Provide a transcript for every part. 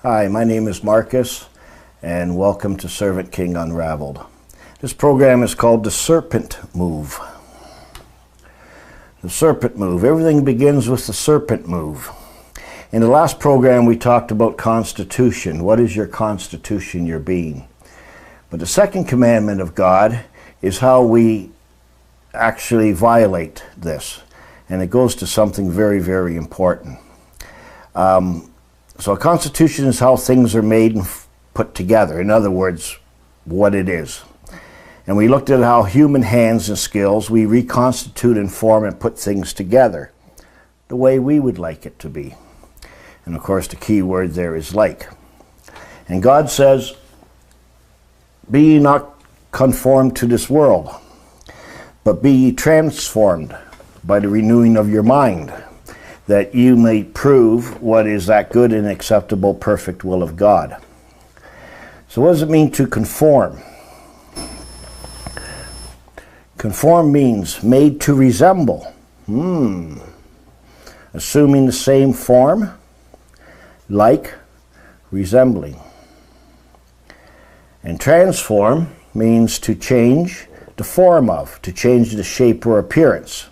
Hi, my name is Marcus, and welcome to Servant King Unraveled. This program is called the Serpent Move. The Serpent Move. Everything begins with the Serpent Move. In the last program, we talked about constitution. What is your constitution, your being? But the second commandment of God is how we actually violate this. And it goes to something very, very important. So a constitution is how things are made and put together. In other words, what it is. And we looked at how human hands and skills, we reconstitute and form and put things together the way we would like it to be. And of course the key word there is like. And God says, be ye not conformed to this world, but be ye transformed by the renewing of your mind, that you may prove what is that good and acceptable, perfect will of God. So what does it mean to conform? Conform means made to resemble. Assuming the same form, like, resembling. And transform means to change the form of, to change the shape or appearance.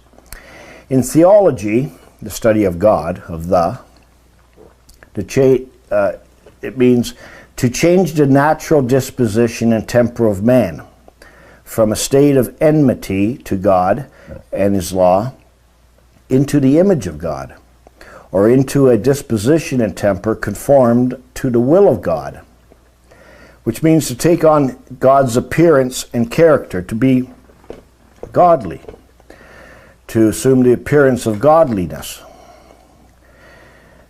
In theology, the study of God, it means to change the natural disposition and temper of man from a state of enmity to God and His law into the image of God, or into a disposition and temper conformed to the will of God, which means to take on God's appearance and character, to be godly, to assume the appearance of godliness.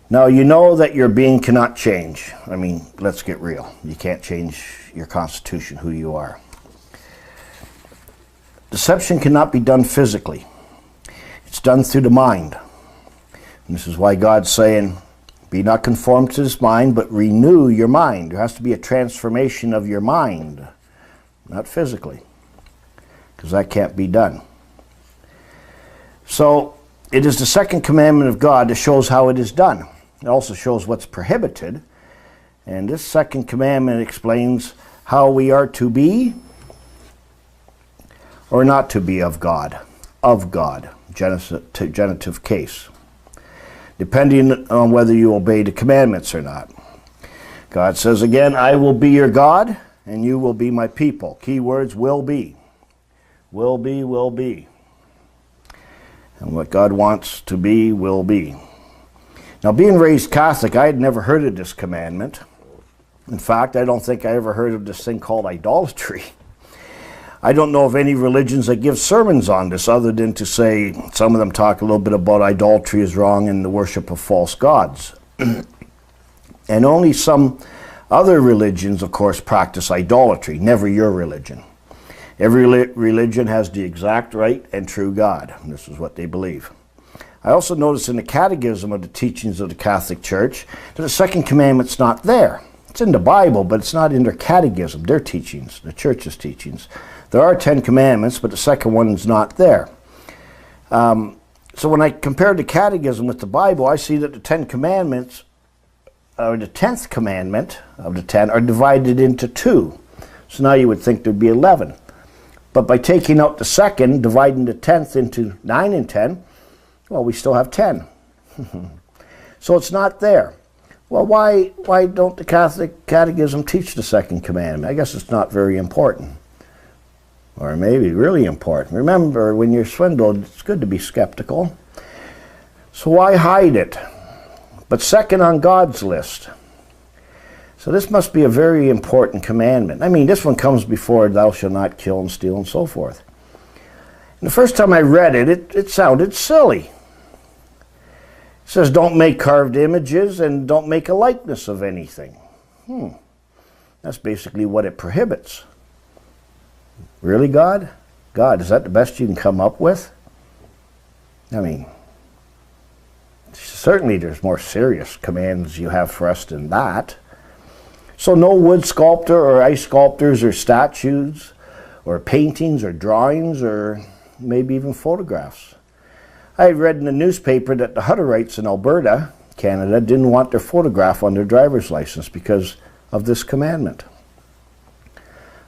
Now, you know that your being cannot change. I mean, let's get real. You can't change your constitution, who you are. Deception cannot be done physically. It's done through the mind. And this is why God's saying, be not conformed to this mind, but renew your mind. There has to be a transformation of your mind, not physically, because that can't be done. So it is the second commandment of God that shows how it is done. It also shows what's prohibited. And this second commandment explains how we are to be or not to be of God, genitive case, depending on whether you obey the commandments or not. God says again, I will be your God and you will be my people. Key words, will be. Will be, will be. And what God wants to be, will be. Now, being raised Catholic, I had never heard of this commandment. In fact, I don't think I ever heard of this thing called idolatry. I don't know of any religions that give sermons on this other than to say, some of them talk a little bit about idolatry is wrong and the worship of false gods. And only some other religions, of course, practice idolatry, never your religion. Every religion has the exact right and true God. And this is what they believe. I also notice in the catechism of the teachings of the Catholic Church that the second commandment's not there. It's in the Bible, but it's not in their catechism, their teachings, the church's teachings. There are 10 commandments, but the second one's not there. So when I compare the catechism with the Bible, I see that the 10 commandments, or the 10th commandment of the 10, are divided into 2. So now you would think there'd be 11. But by taking out the second, dividing the 10th into 9 and 10, well, we still have 10. So it's not there. Well, why don't the Catholic Catechism teach the second commandment? I guess it's not very important. Or maybe really important. Remember, when you're swindled, it's good to be skeptical. So why hide it? But second on God's list. So this must be a very important commandment. I mean, this one comes before thou shalt not kill and steal and so forth. And the first time I read it, it sounded silly. It says don't make carved images and don't make a likeness of anything. That's basically what it prohibits. Really, God? God, is that the best you can come up with? I mean, certainly there's more serious commands you have for us than that. So no wood sculptor or ice sculptors or statues or paintings or drawings or maybe even photographs. I read in the newspaper that the Hutterites in Alberta Canada didn't want their photograph on their driver's license because of this commandment.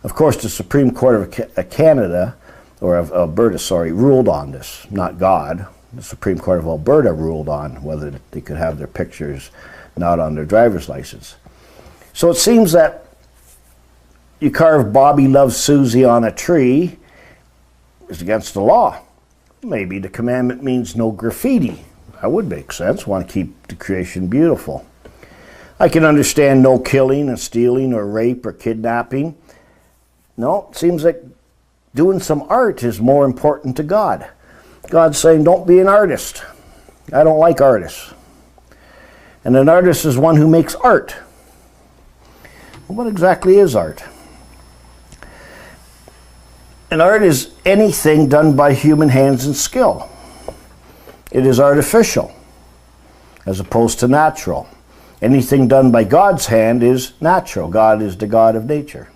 Of course, the Supreme Court of Canada, or of Alberta, sorry, ruled on this, not God. The Supreme Court of Alberta ruled on whether they could have their pictures not on their driver's license. So it seems that you carve Bobby loves Susie on a tree is against the law. Maybe the commandment means no graffiti. That would make sense. Want to keep the creation beautiful. I can understand no killing and stealing or rape or kidnapping. No, it seems like doing some art is more important to God. God's saying, don't be an artist. I don't like artists. And an artist is one who makes art. Well, what exactly is art? And art is anything done by human hands and skill. It is artificial, as opposed to natural. Anything done by God's hand is natural. God is the God of nature.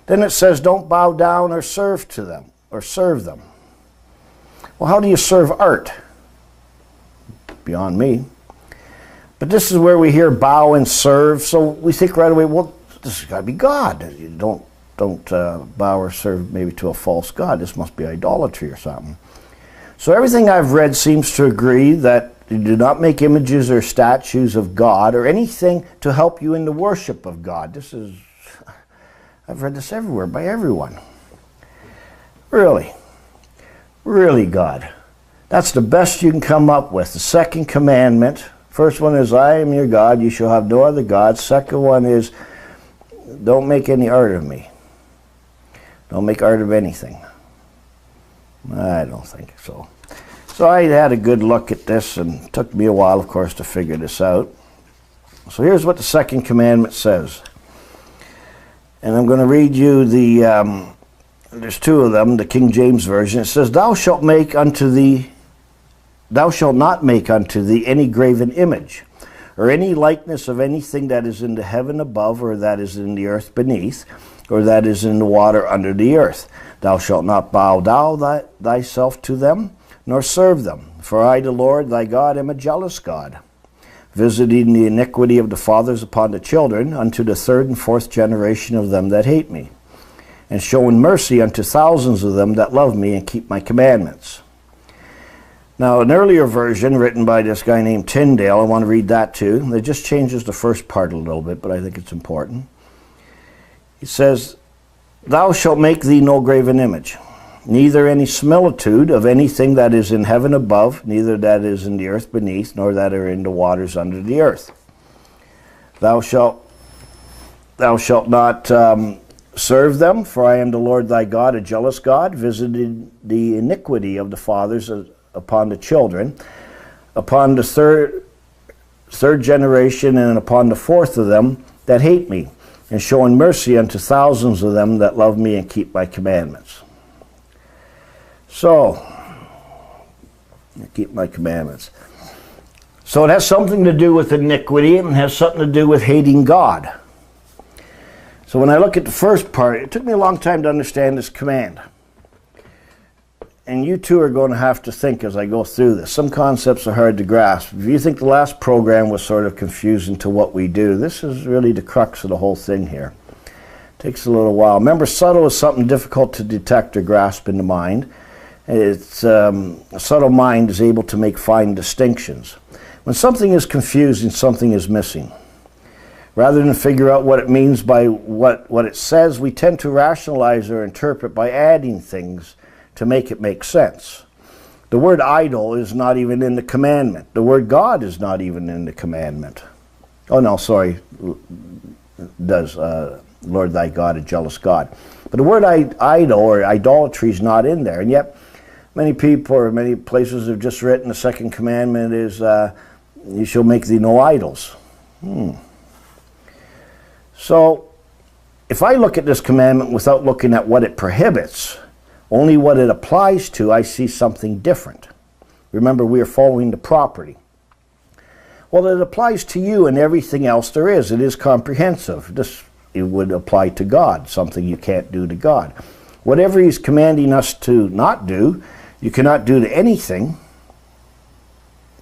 Then it says, don't bow down or serve to them, or serve them. Well, how do you serve art? Beyond me. But this is where we hear bow and serve, so we think right away, well, this has got to be God. You don't bow or serve maybe to a false god. This must be idolatry or something. So everything I've read seems to agree that you do not make images or statues of God or anything to help you in the worship of God. This is, I've read this everywhere by everyone. Really? Really, God? That's the best you can come up with. The second commandment, first one is, I am your God, you shall have no other gods. Second one is, don't make any art of me. Don't make art of anything. I don't think so. So I had a good look at this, and it took me a while, of course, to figure this out. So here's what the second commandment says. And I'm going to read you the, there's two of them, the King James Version. It says, thou shalt not make unto thee any graven image, or any likeness of anything that is in the heaven above, or that is in the earth beneath, or that is in the water under the earth. Thou shalt not bow down thyself to them, nor serve them. For I, the Lord thy God, am a jealous God, visiting the iniquity of the fathers upon the children, unto the third and fourth generation of them that hate me, and showing mercy unto thousands of them that love me and keep my commandments. Now, an earlier version written by this guy named Tyndale, I want to read that too. It just changes the first part a little bit, but I think it's important. He says, thou shalt make thee no graven image, neither any similitude of anything that is in heaven above, neither that is in the earth beneath, nor that are in the waters under the earth. Thou shalt not serve them, for I am the Lord thy God, a jealous God, visiting the iniquity of the fathers upon the children, upon the third generation, and upon the fourth of them that hate me, and showing mercy unto thousands of them that love me and keep my commandments. So, keep my commandments. So it has something to do with iniquity, and it has something to do with hating God. So when I look at the first part, it took me a long time to understand this command. And you too are going to have to think as I go through this. Some concepts are hard to grasp. If you think the last program was sort of confusing to what we do, this is really the crux of the whole thing here. It takes a little while. Remember, subtle is something difficult to detect or grasp in the mind. It's, a subtle mind is able to make fine distinctions. When something is confusing, something is missing. Rather than figure out what it means by what it says, we tend to rationalize or interpret by adding things to make it make sense. The word idol is not even in the commandment. The word God is not even in the commandment. Oh no, sorry, does Lord thy God, a jealous God. But the word idol or idolatry is not in there. And yet many people or many places have just written the second commandment is you shall make thee no idols. So if I look at this commandment without looking at what it prohibits, only what it applies to, I see something different. Remember, we are following the property. Well, it applies to you and everything else there is. It is comprehensive. It would apply to God, something you can't do to God. Whatever he's commanding us to not do, you cannot do to anything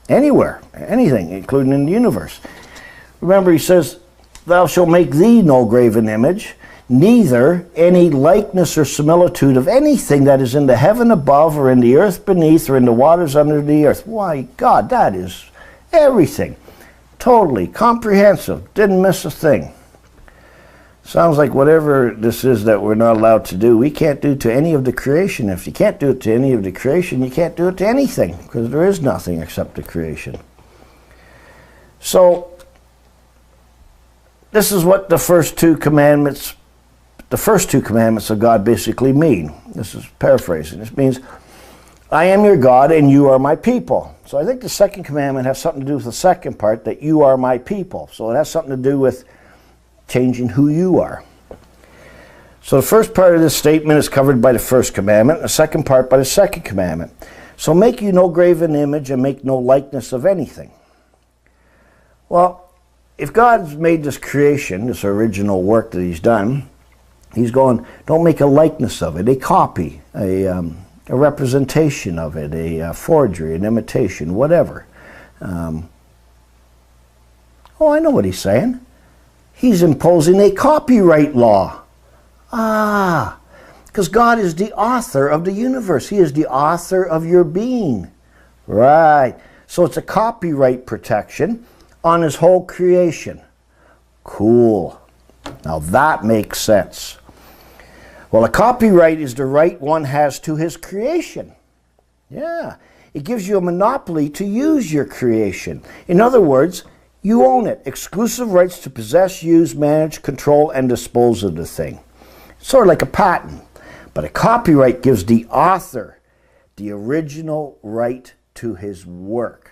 Anywhere, anything, including in the universe. Remember, he says, thou shalt make thee no graven image, neither any likeness or similitude of anything that is in the heaven above, or in the earth beneath, or in the waters under the earth. Why, God, that is everything. Totally comprehensive. Didn't miss a thing. Sounds like whatever this is that we're not allowed to do, we can't do to any of the creation. If you can't do it to any of the creation, you can't do it to anything, because there is nothing except the creation. So, this is what the first two commandments of God basically mean. This is paraphrasing. This means, I am your God and you are my people. So I think the second commandment has something to do with the second part, that you are my people. So it has something to do with changing who you are. So the first part of this statement is covered by the first commandment, the second part by the second commandment. So make you no graven image and make no likeness of anything. Well, if God's made this creation, this original work that he's done, he's going, don't make a likeness of it, a copy, a representation of it, a forgery, an imitation, whatever. Oh, I know what he's saying. He's imposing a copyright law. Because God is the author of the universe. He is the author of your being. Right. So it's a copyright protection on his whole creation. Cool. Now that makes sense. Well, a copyright is the right one has to his creation. Yeah. It gives you a monopoly to use your creation. In other words, you own it. Exclusive rights to possess, use, manage, control, and dispose of the thing. Sort of like a patent. But a copyright gives the author the original right to his work.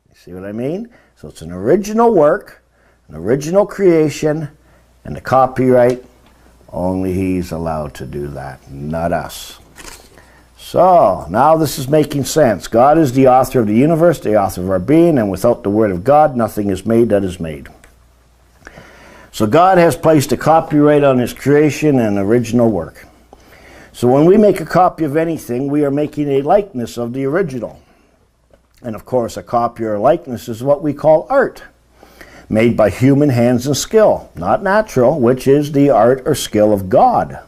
You see what I mean? So it's an original work, an original creation, and the copyright, only he's allowed to do that, not us. So, now this is making sense. God is the author of the universe, the author of our being, and without the word of God, nothing is made that is made. So God has placed a copyright on his creation and original work. So when we make a copy of anything, we are making a likeness of the original. And of course, a copy or a likeness is what we call art, made by human hands and skill, not natural, which is the art or skill of God,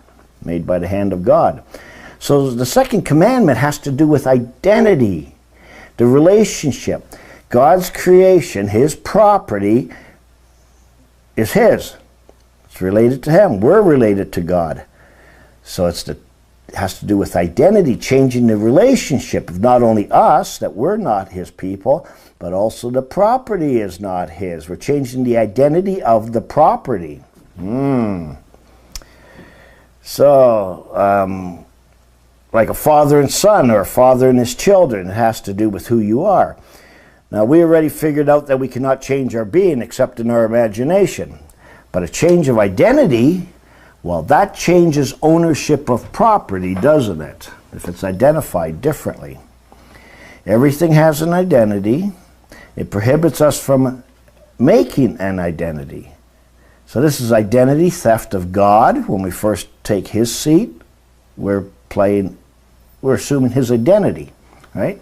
made by the hand of God. So the second commandment has to do with identity, the relationship. God's creation, his property, is his. It's related to him. We're related to God. So it has to do with identity, changing the relationship of not only us, that we're not his people, but also the property is not his. We're changing the identity of the property. So, like a father and son, or a father and his children, it has to do with who you are. Now, we already figured out that we cannot change our being except in our imagination. But a change of identity, well, that changes ownership of property, doesn't it? If it's identified differently. Everything has an identity. It prohibits us from making an identity. So this is identity theft of God. When we first take his seat, we're assuming his identity, right?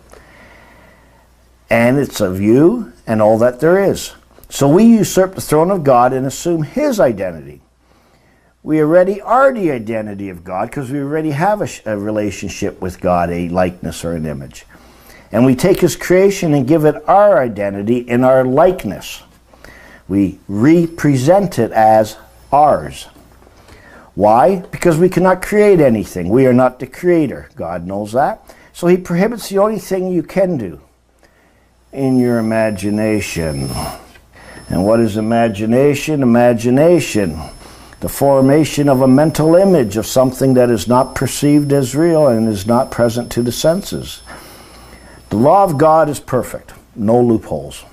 And it's of you and all that there is. So we usurp the throne of God and assume his identity. We already are the identity of God because we already have a relationship with God, a likeness or an image. And we take his creation and give it our identity in our likeness. We represent it as ours. Why? Because we cannot create anything. We are not the creator. God knows that. So he prohibits the only thing you can do in your imagination. And what is imagination? Imagination, the formation of a mental image of something that is not perceived as real and is not present to the senses. The law of God is perfect. No loopholes.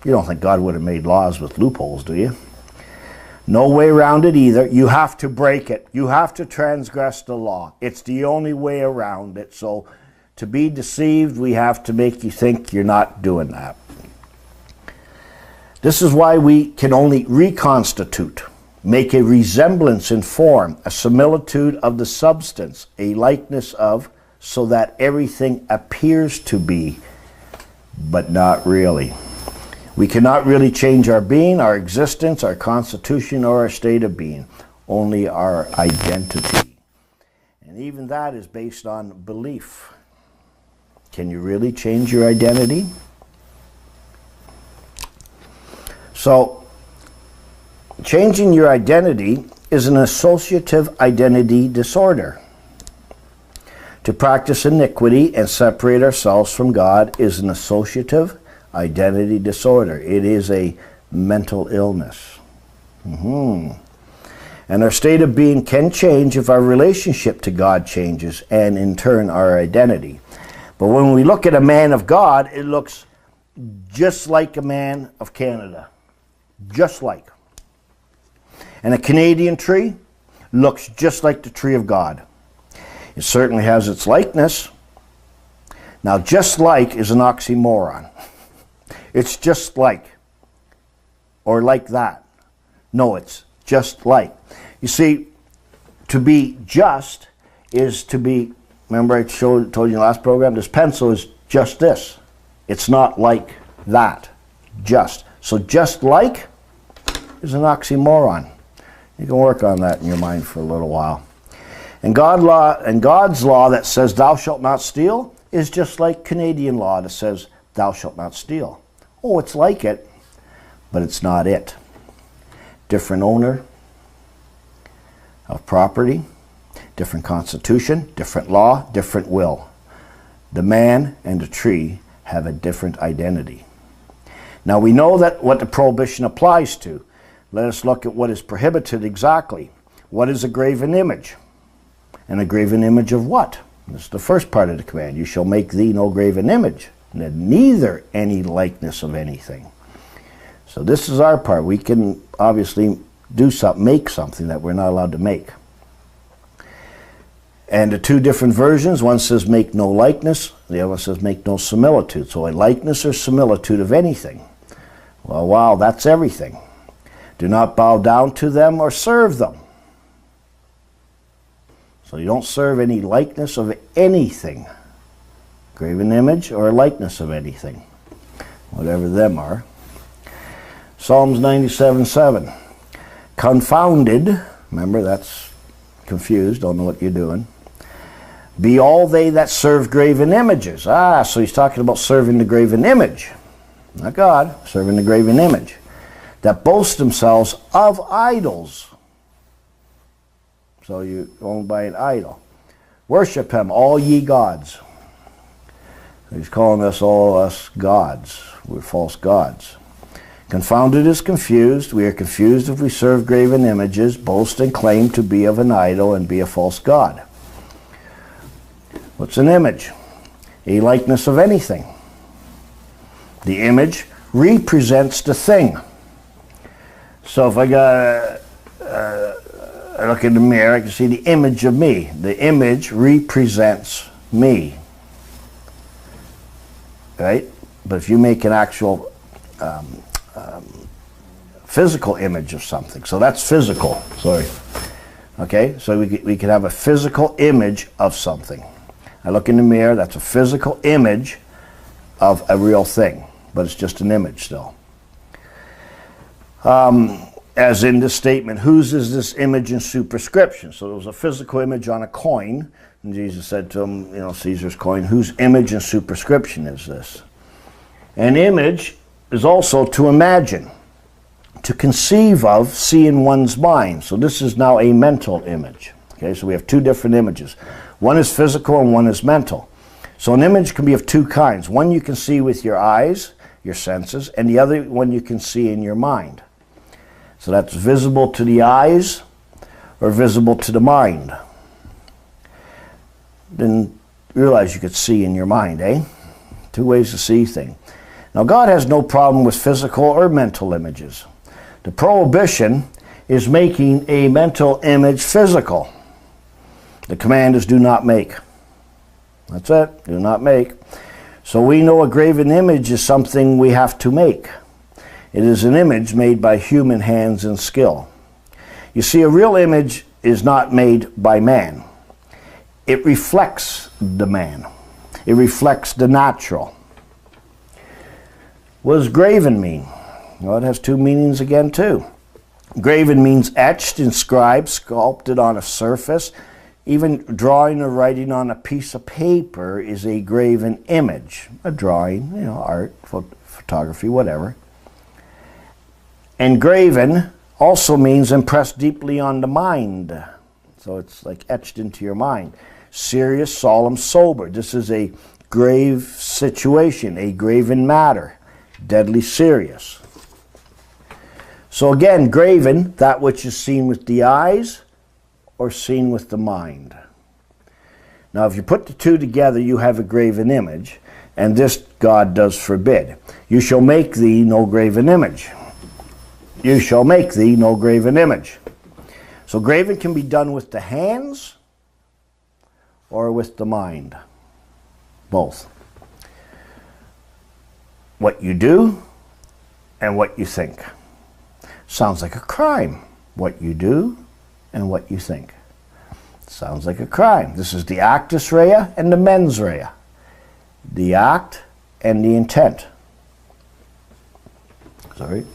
You don't think God would have made laws with loopholes, do you? No way around it either. You have to break it. You have to transgress the law. It's the only way around it. So to be deceived, we have to make you think you're not doing that. This is why we can only reconstitute, make a resemblance in form, a similitude of the substance, a likeness of, so that everything appears to be but not really. We cannot really change our being, our existence, our constitution, or our state of being. Only our identity. And even that is based on belief. Can you really change your identity? So, changing your identity is an associative identity disorder. To practice iniquity and separate ourselves from God is an associative identity disorder. It is a mental illness. And our state of being can change if our relationship to God changes, and in turn our identity. But when we look at a man of God, it looks just like a man of Canada. Just like. And a Canadian tree looks just like the tree of God. It certainly has its likeness. Now, just like is an oxymoron. It's just like, or like that. No, it's just like. You see, to be just is to be, remember I told you in the last program, this pencil is just this. It's not like that. Just. So just like is an oxymoron. You can work on that in your mind for a little while. And God's law that says thou shalt not steal is just like Canadian law that says thou shalt not steal. Oh, it's like it, but it's not it. Different owner of property, different constitution, different law, different will. The man and the tree have a different identity. Now we know that what the prohibition applies to. Let us look at what is prohibited exactly. What is a graven image? And a graven image of what? This is the first part of the command. You shall make thee no graven image, neither any likeness of anything. So this is our part. We can obviously do something, make something that we're not allowed to make. And the two different versions, one says make no likeness, the other one says make no similitude. So a likeness or similitude of anything. Well, wow, that's everything. Do not bow down to them or serve them. So you don't serve any likeness of anything. Graven image or likeness of anything. Whatever them are. Psalms 97:7. Confounded, remember that's confused, don't know what you're doing. Be all they that serve graven images. So he's talking about serving the graven image. Not God, serving the graven image. That boast themselves of idols. So you're owned by an idol. Worship him, all ye gods. He's calling us gods. We're false gods. Confounded is confused. We are confused if we serve graven images, boast and claim to be of an idol and be a false god. What's an image? A likeness of anything. The image represents the thing. So if I look in the mirror, I can see the image of me. The image represents me. Right? But if you make an actual physical image of something, so that's physical, sorry. Okay, so we can have a physical image of something. I look in the mirror, that's a physical image of a real thing, but it's just an image still. As in this statement, whose is this image in superscription? So there was a physical image on a coin, and Jesus said to him, Caesar's coin, whose image in superscription is this? An image is also to imagine, to conceive of, see in one's mind. So this is now a mental image. Okay, so we have two different images. One is physical and one is mental. So an image can be of two kinds. One you can see with your eyes, your senses, and the other one you can see in your mind. So that's visible to the eyes or visible to the mind. Didn't realize you could see in your mind, eh? Two ways to see things. Now God has no problem with physical or mental images. The prohibition is making a mental image physical. The command is do not make. That's it, do not make. So we know a graven image is something we have to make. It is an image made by human hands and skill. You see, a real image is not made by man. It reflects the man. It reflects the natural. What does graven mean? Well, it has two meanings again too. Graven means etched, inscribed, sculpted on a surface. Even drawing or writing on a piece of paper is a graven image. A drawing, art, photography, whatever. And graven also means impressed deeply on the mind. So it's like etched into your mind. Serious, solemn, sober. This is a grave situation, a graven matter, deadly serious. So again, graven, that which is seen with the eyes or seen with the mind. Now if you put the two together, you have a graven image, and this God does forbid. You shall make thee no graven image. You shall make thee no graven image. So graven can be done with the hands or with the mind. Both. What you do and what you think. Sounds like a crime. What you do and what you think. Sounds like a crime. This is the actus rea and the mens rea. The act and the intent. Sorry.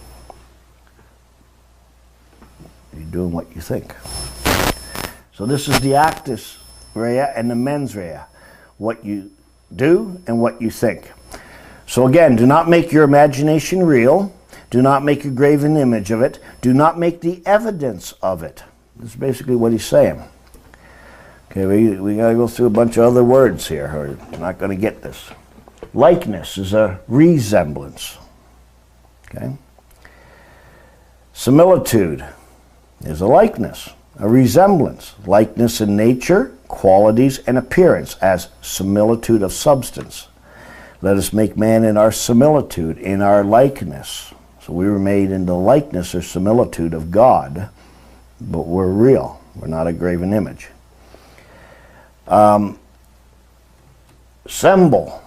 You're doing what you think. So this is the actus rea and the mens rea. What you do and what you think. So again, do not make your imagination real. Do not make a graven image of it. Do not make the evidence of it. That's basically what he's saying. Okay, we got to go through a bunch of other words here, or we're not going to get this. Likeness is a resemblance. Okay. Similitude is a likeness, a resemblance. Likeness in nature, qualities, and appearance, as similitude of substance. Let us make man in our similitude, in our likeness. So we were made in the likeness or similitude of God, but we're real. We're not a graven image. Semble.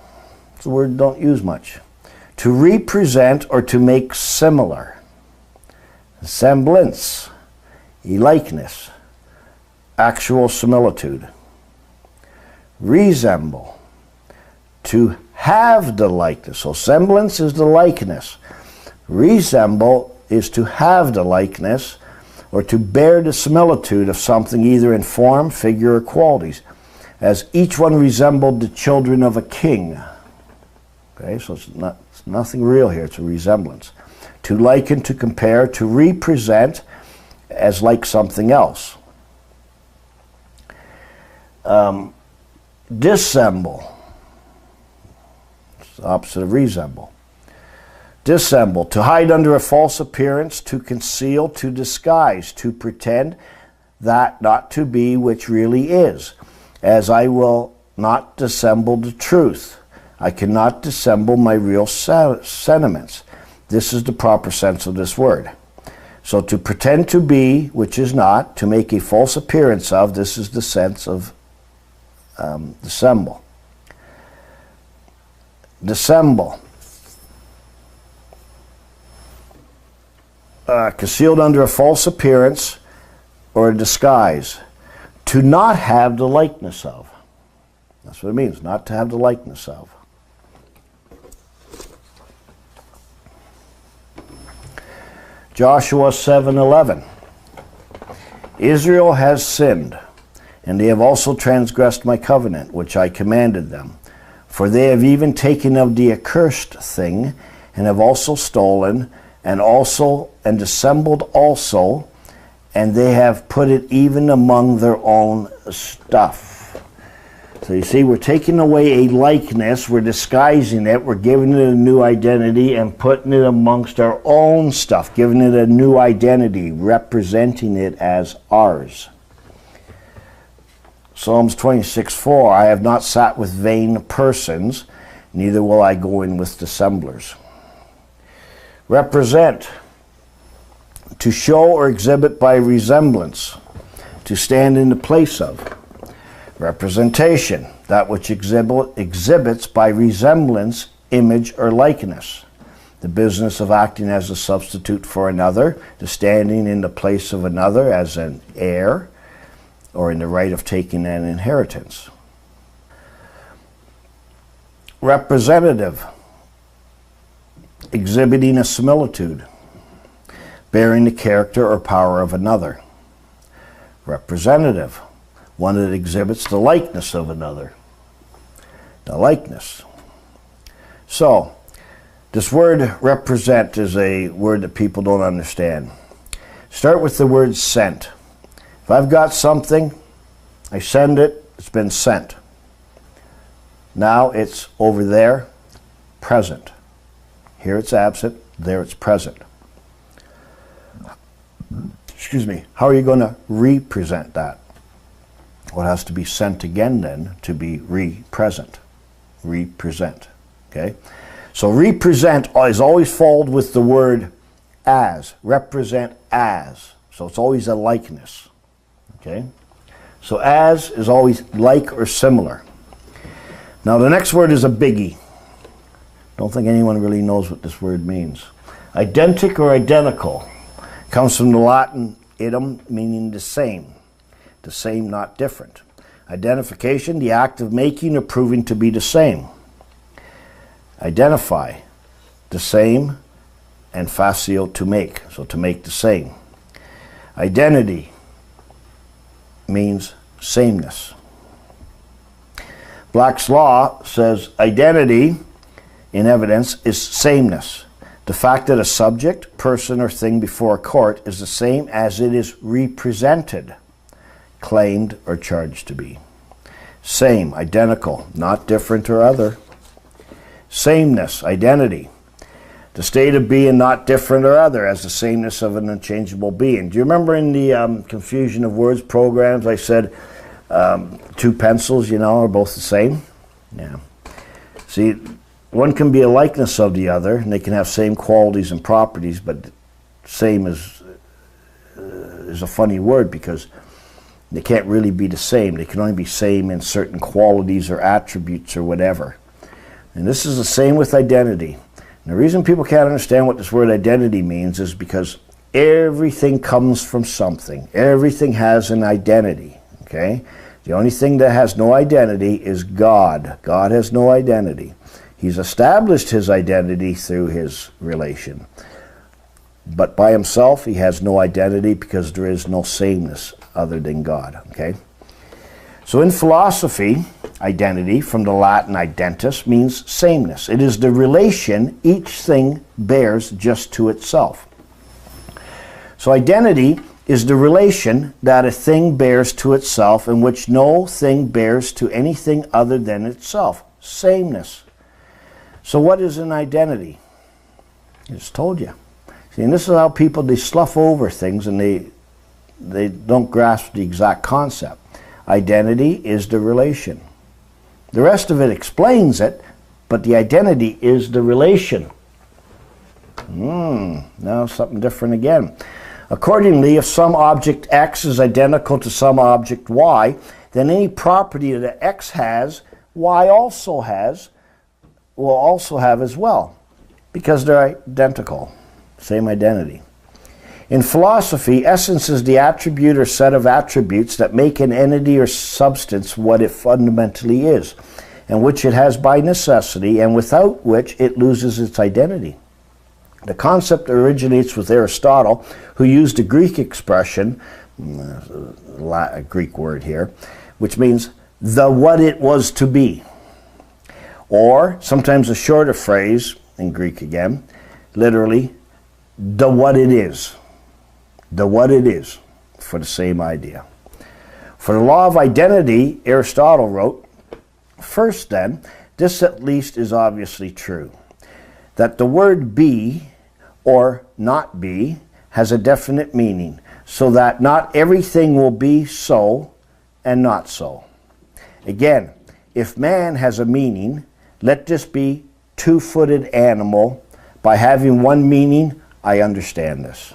It's a word we don't use much. To represent or to make similar. Semblance. A likeness. Actual similitude. Resemble. To have the likeness. So semblance is the likeness. Resemble is to have the likeness or to bear the similitude of something either in form, figure, or qualities, as each one resembled the children of a king. Okay, so it's nothing real here, it's a resemblance. To liken, to compare, to represent as like something else. Dissemble. It's the opposite of resemble. Dissemble, to hide under a false appearance, to conceal, to disguise, to pretend that not to be which really is, as I will not dissemble the truth. I cannot dissemble my real sentiments. This is the proper sense of this word. So to pretend to be, which is not, to make a false appearance of, this is the sense of dissemble. Dissemble. Concealed under a false appearance or a disguise. To not have the likeness of. That's what it means, not to have the likeness of. Joshua 7:11. Israel has sinned, and they have also transgressed my covenant, which I commanded them. For they have even taken of the accursed thing, and have also stolen, and dissembled also, and they have put it even among their own stuff. So you see, we're taking away a likeness, we're disguising it, we're giving it a new identity and putting it amongst our own stuff, giving it a new identity, representing it as ours. Psalms 26:4, I have not sat with vain persons, neither will I go in with dissemblers. Represent. To show or exhibit by resemblance. To stand in the place of. Representation. That which exhibits by resemblance, image, or likeness. The business of acting as a substitute for another. The standing in the place of another as an heir, or in the right of taking an inheritance. Representative. exhibiting a similitude, bearing the character or power of another. Representative, one that exhibits the likeness of another. The likeness. So, this word represent is a word that people don't understand. Start with the word sent. If I've got something, I send it, it's been sent. Now it's over there, present. Here it's absent, there it's present. Excuse me. How are you going to represent that? Well, it has to be sent again then to be re-present. Represent. Okay? So represent is always followed with the word as. Represent as. So it's always a likeness. Okay? So as is always like or similar. Now the next word is a biggie. Don't think anyone really knows what this word means. Identic or identical comes from the Latin idem, meaning the same. The same, not different. Identification, the act of making or proving to be the same. Identify, the same, and facile, to make, so to make the same. Identity means sameness. Black's Law says identity in evidence is sameness. The fact that a subject, person, or thing before a court is the same as it is represented, claimed, or charged to be. Same, identical, not different or other. Sameness, identity. The state of being not different or other, as the sameness of an unchangeable being. Do you remember in the confusion of words programs I said two pencils, are both the same? Yeah. See, one can be a likeness of the other, and they can have same qualities and properties, but same is a funny word because they can't really be the same. They can only be same in certain qualities or attributes or whatever. And this is the same with identity. And the reason people can't understand what this word identity means is because everything comes from something. Everything has an identity, okay? The only thing that has no identity is God. God has no identity. He's established his identity through his relation. But by himself, he has no identity because there is no sameness other than God, okay? So in philosophy, identity, from the Latin identitas, means sameness. It is the relation each thing bears just to itself. So identity is the relation that a thing bears to itself in which no thing bears to anything other than itself. Sameness. So what is an identity? I just told you. See, and this is how people, they slough over things and they don't grasp the exact concept. Identity is the relation. The rest of it explains it, but the identity is the relation. Now something different again. Accordingly, if some object X is identical to some object Y, then any property that X has, Y also has, will also have as well, because they're identical, same identity. In philosophy, essence is the attribute or set of attributes that make an entity or substance what it fundamentally is, and which it has by necessity, and without which it loses its identity. The concept originates with Aristotle, who used a Greek expression, a Greek word here, which means the what it was to be. Or sometimes a shorter phrase, in Greek again, literally, the what it is. The what it is, for the same idea. For the law of identity, Aristotle wrote, first then, this at least is obviously true, that the word be or not be has a definite meaning, so that not everything will be so and not so. Again, if man has a meaning, let this be two-footed animal. By having one meaning, I understand this.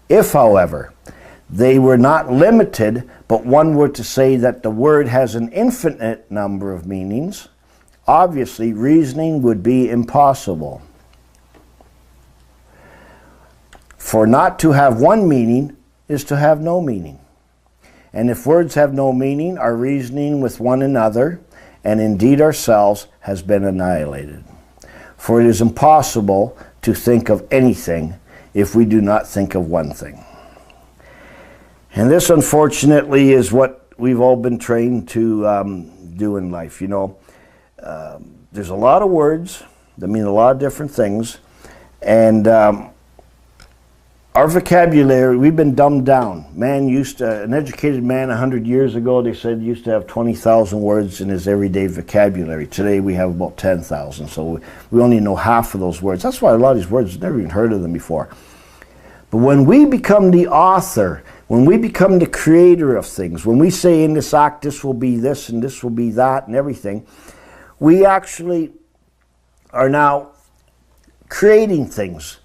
If, however, they were not limited, but one were to say that the word has an infinite number of meanings, obviously reasoning would be impossible. For not to have one meaning is to have no meaning. And if words have no meaning, our reasoning with one another, and indeed ourselves, has been annihilated. For it is impossible to think of anything if we do not think of one thing. And this, unfortunately, is what we've all been trained to do in life. You know, there's a lot of words that mean a lot of different things, and our vocabulary, we've been dumbed down. An educated man 100 years ago, they said, used to have 20,000 words in his everyday vocabulary. Today we have about 10,000, so we only know half of those words. That's why a lot of these words, I've never even heard of them before. But when we become the author, when we become the creator of things, when we say in this act this will be this and this will be that and everything, we actually are now creating things.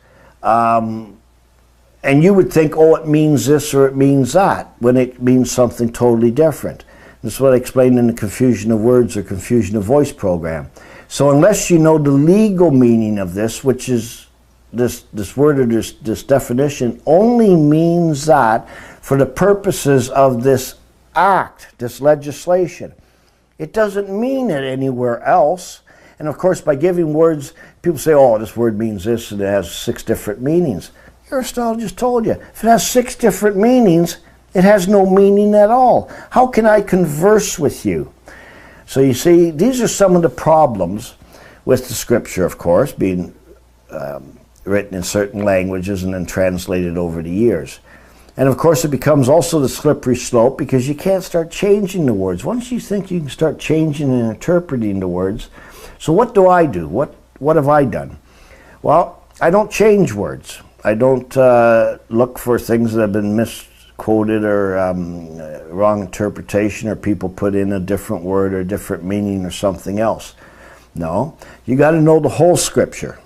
And you would think, oh, it means this or it means that, when it means something totally different. This is what I explained in the Confusion of Words or Confusion of Voice program. So unless you know the legal meaning of this, which is this word or this definition only means that for the purposes of this act, this legislation. It doesn't mean it anywhere else. And of course, by giving words, people say, oh, this word means this and it has 6 different meanings. Aristotle just told you, if it has 6 different meanings, it has no meaning at all. How can I converse with you? So you see, these are some of the problems with the scripture, of course, being written in certain languages and then translated over the years. And of course, it becomes also the slippery slope because you can't start changing the words. Once you think you can start changing and interpreting the words, so what do I do? What have I done? Well, I don't change words. I don't look for things that have been misquoted or wrong interpretation, or people put in a different word or a different meaning or something else. No, you got to know the whole scripture.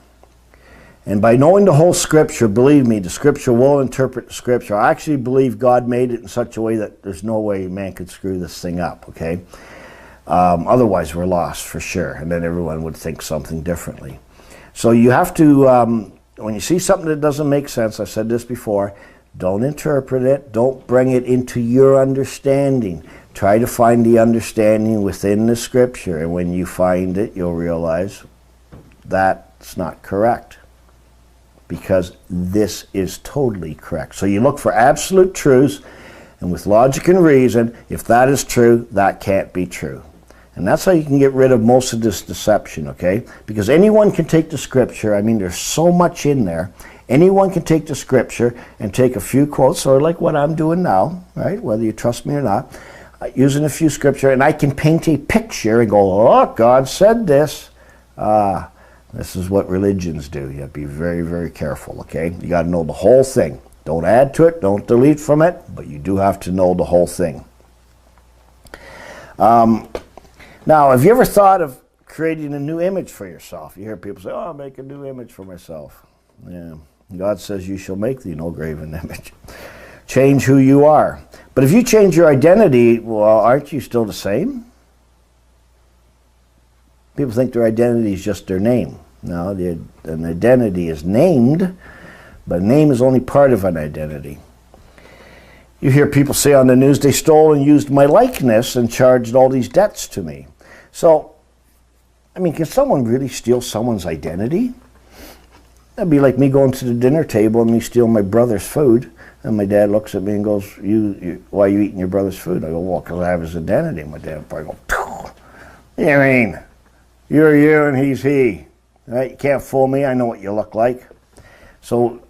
And by knowing the whole scripture, believe me, the scripture will interpret the scripture. I actually believe God made it in such a way that there's no way man could screw this thing up, okay? Otherwise, we're lost for sure, and then everyone would think something differently. So you have to... when you see something that doesn't make sense, I've said this before, don't interpret it, don't bring it into your understanding. Try to find the understanding within the scripture, and when you find it, you'll realize that's not correct, because this is totally correct. So you look for absolute truths, and with logic and reason, if that is true, that can't be true. And that's how you can get rid of most of this deception, okay? Because anyone can take the scripture. I mean, there's so much in there. Anyone can take the scripture and take a few quotes, sort of like what I'm doing now, right? Whether you trust me or not, using a few scripture, and I can paint a picture and go, oh, God said this. This is what religions do. You have to be very, very careful, okay? You got to know the whole thing. Don't add to it, don't delete from it, but you do have to know the whole thing. Now, have you ever thought of creating a new image for yourself? You hear people say, oh, I'll make a new image for myself. Yeah. God says you shall make thee no graven image. Change who you are. But if you change your identity, well, aren't you still the same? People think their identity is just their name. No, an identity is named, but a name is only part of an identity. You hear people say on the news, they stole and used my likeness and charged all these debts to me. So, I mean, can someone really steal someone's identity? That'd be like me going to the dinner table and me stealing my brother's food, and my dad looks at me and goes, why are you eating your brother's food? I go, well, because I have his identity. And my dad would probably go, you mean, you're you and he's he. Right? You can't fool me, I know what you look like. So,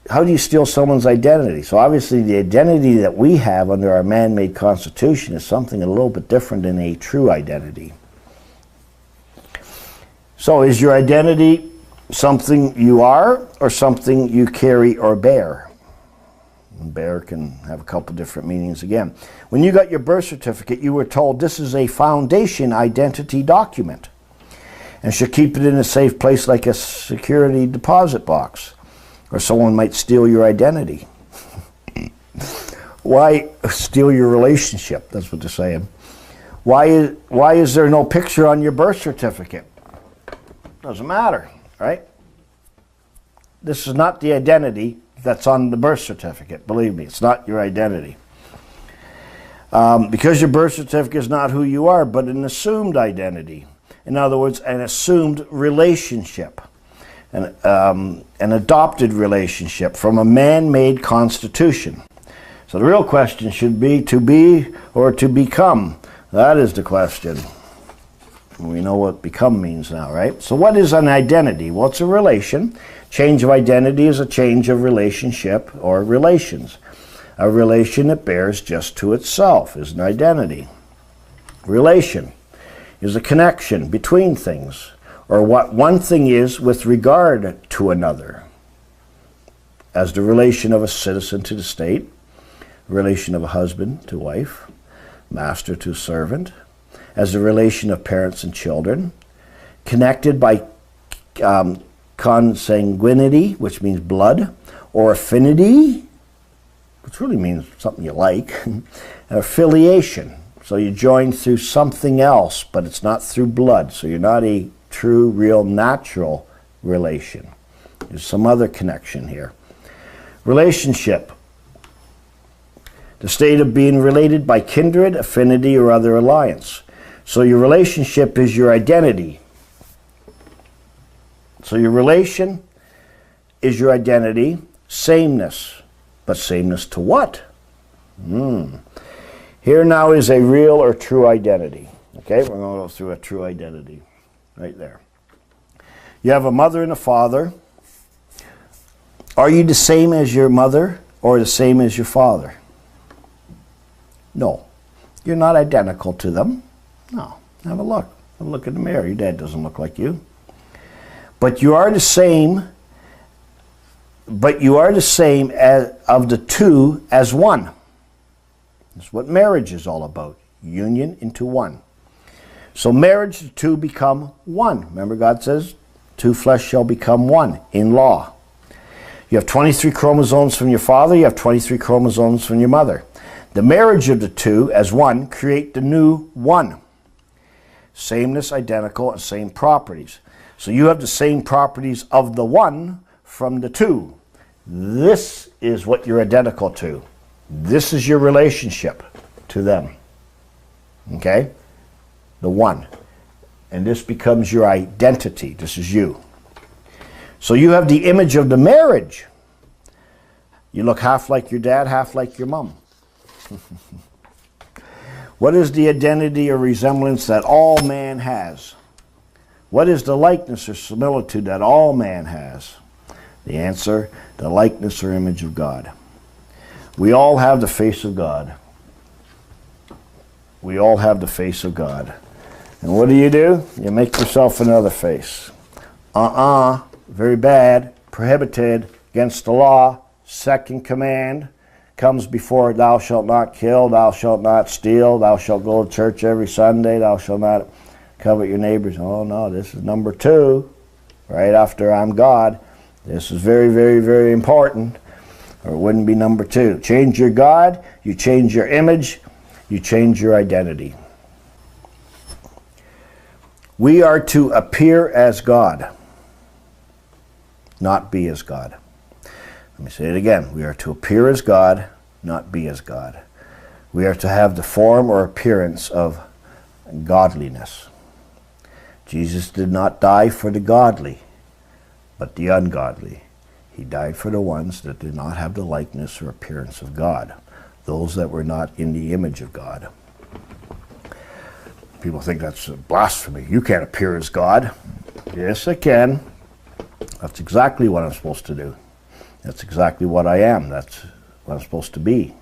how do you steal someone's identity? So obviously the identity that we have under our man-made constitution is something a little bit different than a true identity. So is your identity something you are or something you carry or bear? And bear can have a couple different meanings again. When you got your birth certificate, you were told this is a foundation identity document and should keep it in a safe place like a security deposit box. Or someone might steal your identity. Why steal your relationship? That's what they're saying. Why is there no picture on your birth certificate? Doesn't matter, right? This is not the identity that's on the birth certificate. Believe me, it's not your identity. Because your birth certificate is not who you are, but an assumed identity. In other words, an assumed relationship, an adopted relationship from a man-made constitution. So the real question should be or to become. That is the question. We know what become means now, right? So what is an identity? Well, it's a relation. Change of identity is a change of relationship or relations. A relation that bears just to itself is an identity. Relation is a connection between things, or what one thing is with regard to another, as the relation of a citizen to the state, relation of a husband to wife, master to servant, as the relation of parents and children, connected by consanguinity, which means blood, or affinity, which really means something you like, affiliation. So you join through something else, but it's not through blood. So you're not a true, real, natural relation. There's some other connection here. Relationship. The state of being related by kindred, affinity, or other alliance. So your relationship is your identity. So your relation is your identity. Sameness. But sameness to what? Here now is a real or true identity. Okay, we're going to go through a true identity right there. You have a mother and a father. Are you the same as your mother or the same as your father? No. You're not identical to them. No. Have a look. Have a look in the mirror. Your dad doesn't look like you. But you are the same. But you are the same as, of the two as one. That's what marriage is all about. Union into one. So marriage, the two become one. Remember God says, two flesh shall become one in law. You have 23 chromosomes from your father. You have 23 chromosomes from your mother. The marriage of the two as one create the new one. Sameness, identical, and same properties. So you have the same properties of the one from the two. This is what you're identical to. This is your relationship to them. Okay? The one. And this becomes your identity. This is you. So you have the image of the marriage. You look half like your dad, half like your mom. What is the identity or resemblance that all man has? What is the likeness or similitude that all man has? The answer, the likeness or image of God. We all have the face of God. We all have the face of God. And what do? You make yourself another face. Very bad, prohibited, against the law. Second command comes before thou shalt not kill, thou shalt not steal, thou shalt go to church every Sunday, thou shalt not covet your neighbors. Oh no, this is number 2, right after I'm God. This is very, very, very important, or it wouldn't be number 2. Change your God, you change your image, you change your identity. We are to appear as God, not be as God. Let me say it again. We are to appear as God, not be as God. We are to have the form or appearance of godliness. Jesus did not die for the godly, but the ungodly. He died for the ones that did not have the likeness or appearance of God, those that were not in the image of God. People think that's blasphemy. You can't appear as God. Yes, I can. That's exactly what I'm supposed to do. That's exactly what I am. That's what I'm supposed to be.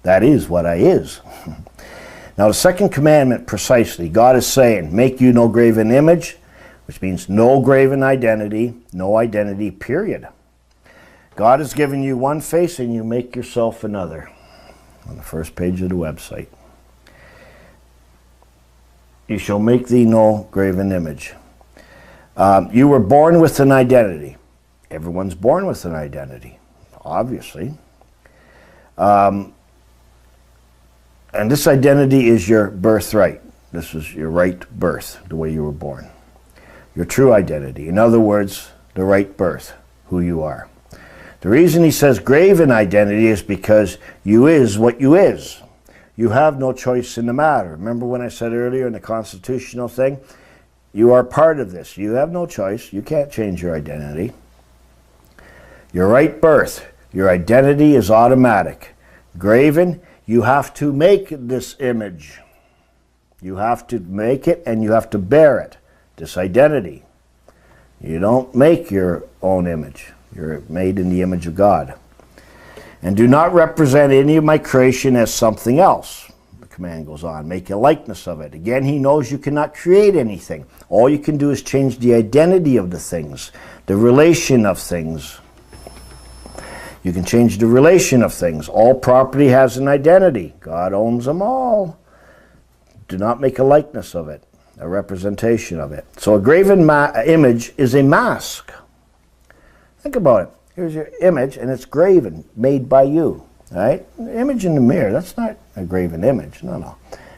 That is what I is. Now the second commandment precisely, God is saying, make you no graven image, which means no graven identity, no identity, period. God has given you one face and you make yourself another. On the first page of the website. You shall make thee no graven image. You were born with an identity. Everyone's born with an identity, obviously. And this identity is your birthright. This is your right birth, the way you were born. Your true identity. In other words, the right birth, who you are. The reason he says graven identity is because you is what you is. You have no choice in the matter. Remember when I said earlier in the constitutional thing, You are part of this. You have no choice. You can't change your identity. Your right birth, your identity is automatic. Graven, you have to make this image. You have to make it and you have to bear it, this identity. You don't make your own image. You're made in the image of God. And do not represent any of my creation as something else. The command goes on. Make a likeness of it. Again, he knows you cannot create anything. All you can do is change the identity of the things, the relation of things. You can change the relation of things. All property has an identity. God owns them all. Do not make a likeness of it, a representation of it. So a graven image is a mask. Think about it. Here's your image, and it's graven, made by you. Right? The image in the mirror, that's not a graven image. No, no.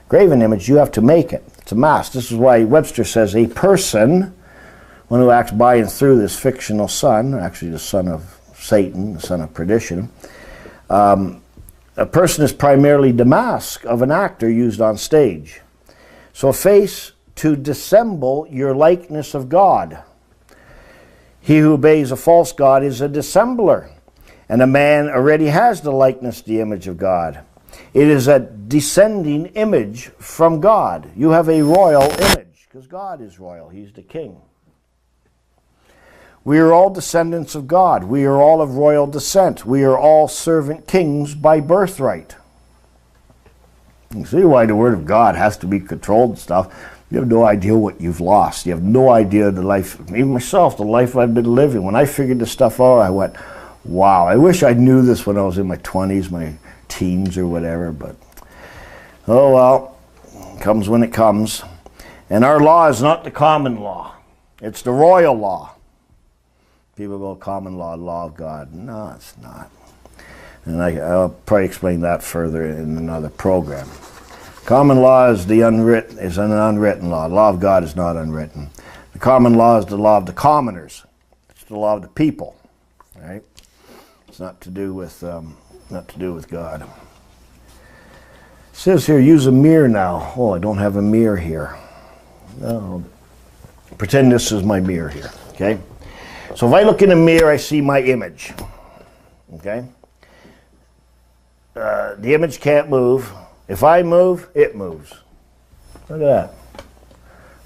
Graven image, you have to make it. It's a mask. This is why Webster says a person, one who acts by and through this fictional son, actually the son of Satan, the son of perdition, a person is primarily the mask of an actor used on stage. So a face to dissemble your likeness of God. He who obeys a false god is a dissembler, and a man already has the likeness, the image of God. It is a descending image from God. You have a royal image, because God is royal. He's the king. We are all descendants of God. We are all of royal descent. We are all servant kings by birthright. You see why the Word of God has to be controlled and stuff. You have no idea what you've lost. You have no idea the life, even myself, the life I've been living. When I figured this stuff out, I went, wow, I wish I knew this when I was in my 20s, my teens or whatever, but oh well, it comes when it comes. And our law is not the common law. It's the royal law. People go, common law, law of God. No, it's not. And I'll probably explain that further in another program. Common law is an unwritten law. The law of God is not unwritten. The common law is the law of the commoners. It's the law of the people, right? It's not to do with God. It says here, use a mirror now. Oh, I don't have a mirror here. No. Pretend this is my mirror here, okay? So if I look in the mirror, I see my image, okay? The image can't move. If I move, it moves. Look at that.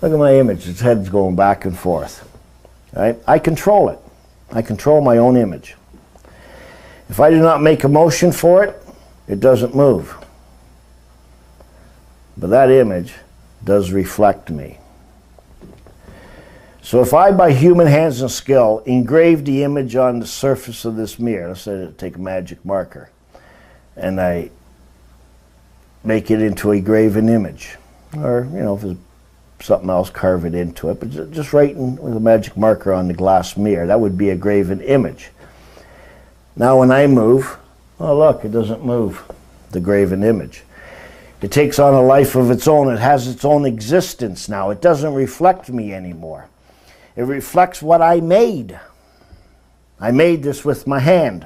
Look at my image. Its head's going back and forth. Right? I control it. I control my own image. If I do not make a motion for it, it doesn't move. But that image does reflect me. So if I, by human hands and skill, engrave the image on the surface of this mirror, let's say I take a magic marker, and I make it into a graven image, or if it's something else, carve it into it, but just writing with a magic marker on the glass mirror, that would be a graven image. Now when I move, oh look, it doesn't move, the graven image. It takes on a life of its own. It has its own existence now. It doesn't reflect me anymore. It reflects what I made. I made this with my hand.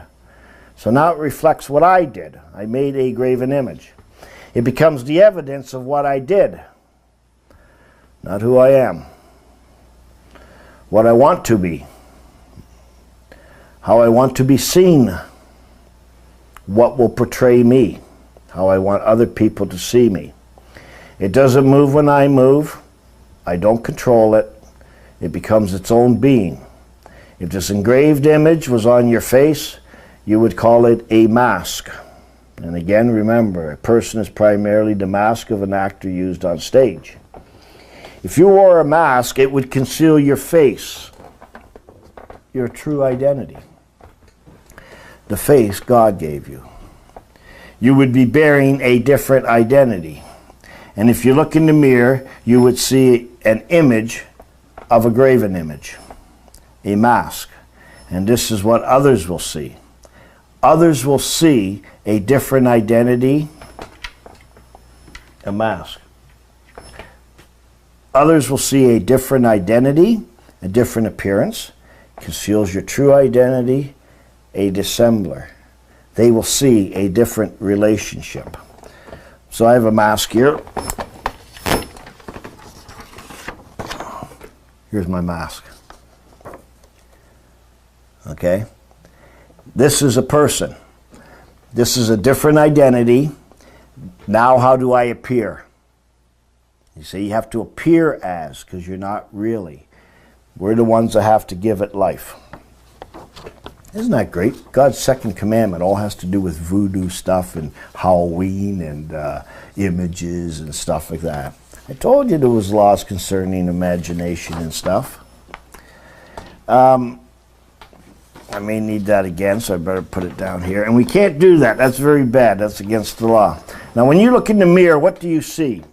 So now it reflects what I did. I made a graven image. It becomes the evidence of what I did, not who I am, what I want to be, how I want to be seen, what will portray me, how I want other people to see me. It doesn't move when I move. I don't control it. It becomes its own being. If this engraved image was on your face, you would call it a mask. And again, remember, a person is primarily the mask of an actor used on stage. If you wore a mask, it would conceal your face, your true identity, the face God gave you. You would be bearing a different identity. And if you look in the mirror, you would see an image of a graven image, a mask. And this is what others will see. Others will see a different identity, a mask. Others will see a different identity, a different appearance, conceals your true identity, a dissembler. They will see a different relationship. So I have a mask here. Here's my mask. Okay? This is a person. This is a different identity. Now how do I appear? You see, you have to appear as, because you're not really. We're the ones that have to give it life. Isn't that great? God's second commandment all has to do with voodoo stuff and Halloween and images and stuff like that. I told you there was laws concerning imagination and stuff. I may need that again, so I better put it down here. And we can't do that. That's very bad. That's against the law. Now, when you look in the mirror, what do you see?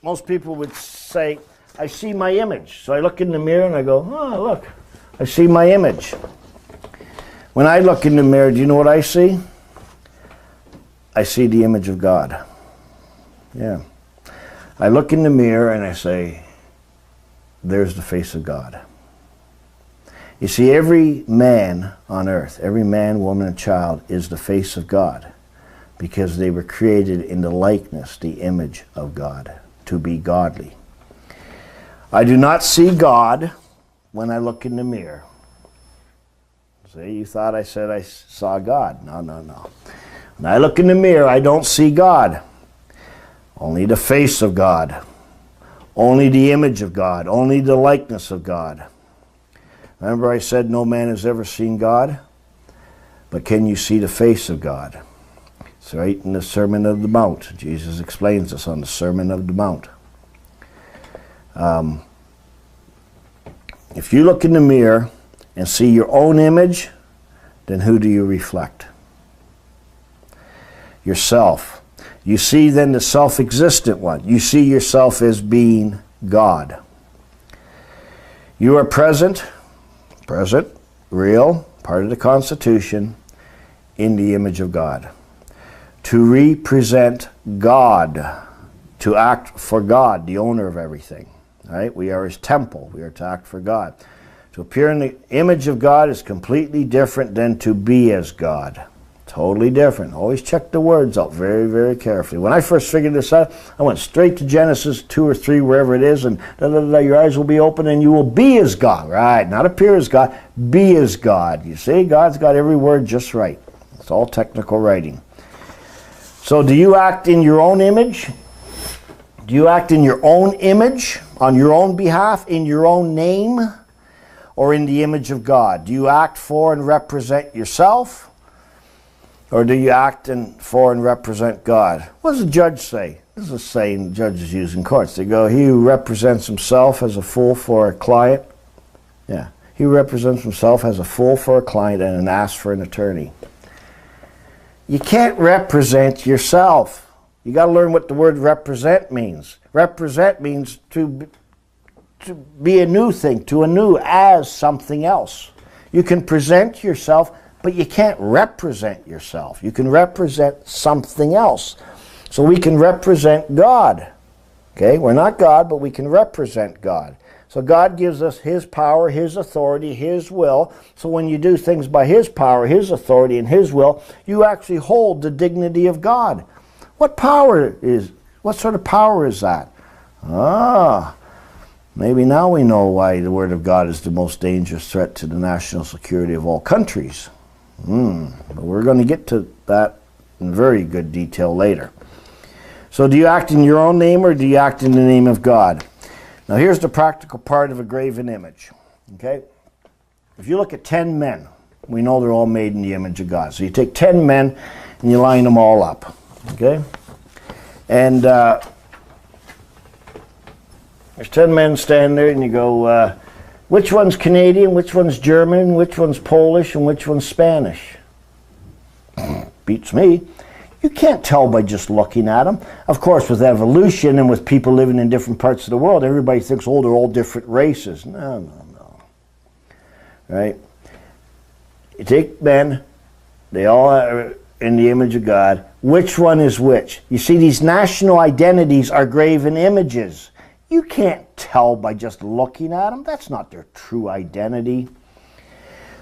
Most people would say, I see my image. So I look in the mirror and I go, oh, look, I see my image. When I look in the mirror, do you know what I see? I see the image of God. Yeah. I look in the mirror and I say, there's the face of God. You see, every man on earth, every man, woman, and child is the face of God because they were created in the likeness, the image of God, to be godly. I do not see God when I look in the mirror. See, you thought I said I saw God. No, no, no. When I look in the mirror, I don't see God. Only the face of God. Only the image of God. Only the likeness of God. Remember I said no man has ever seen God? But can you see the face of God? It's right in the Sermon of the Mount. Jesus explains this on the Sermon of the Mount. If you look in the mirror and see your own image, then who do you reflect? Yourself. You see then the self-existent one. You see yourself as being God. You are present, real, part of the Constitution, in the image of God. To represent God, to act for God, the owner of everything. Right? We are His temple. We are to act for God. To appear in the image of God is completely different than to be as God. Totally different. Always check the words out very, very carefully. When I first figured this out, I went straight to Genesis 2 or 3, wherever it is, and your eyes will be open and you will be as God. Right, not appear as God, be as God. You see, God's got every word just right. It's all technical writing. So do you act in your own image? Do you act in your own image, on your own behalf, in your own name, or in the image of God? Do you act for and represent yourself? Or do you act for and represent God? What does the judge say? This is a saying judges use in courts. They go, he who represents himself as a fool for a client. Yeah. He who represents himself as a fool for a client and an ass for an attorney. You can't represent yourself. You got to learn what the word represent means. Represent means to be a new thing, as something else. You can present yourself, but you can't represent yourself. You can represent something else. So we can represent God. Okay, we're not God, but we can represent God. So God gives us His power, His authority, His will. So when you do things by His power, His authority, and His will, you actually hold the dignity of God. What sort of power is that? Maybe now we know why the Word of God is the most dangerous threat to the national security of all countries. But we're going to get to that in very good detail later. So do you act in your own name or do you act in the name of God? Now here's the practical part of a graven image. Okay? If you look at 10 men, we know they're all made in the image of God. So you take 10 men and you line them all up. Okay? And there's 10 men standing there and you go, which one's Canadian, which one's German, which one's Polish, and which one's Spanish? Beats me. You can't tell by just looking at them. Of course, with evolution and with people living in different parts of the world, everybody thinks, oh, they're all different races. No, no, no. Right? You take men, they all are in the image of God. Which one is which? You see, these national identities are graven images. You can't tell by just looking at them. That's not their true identity.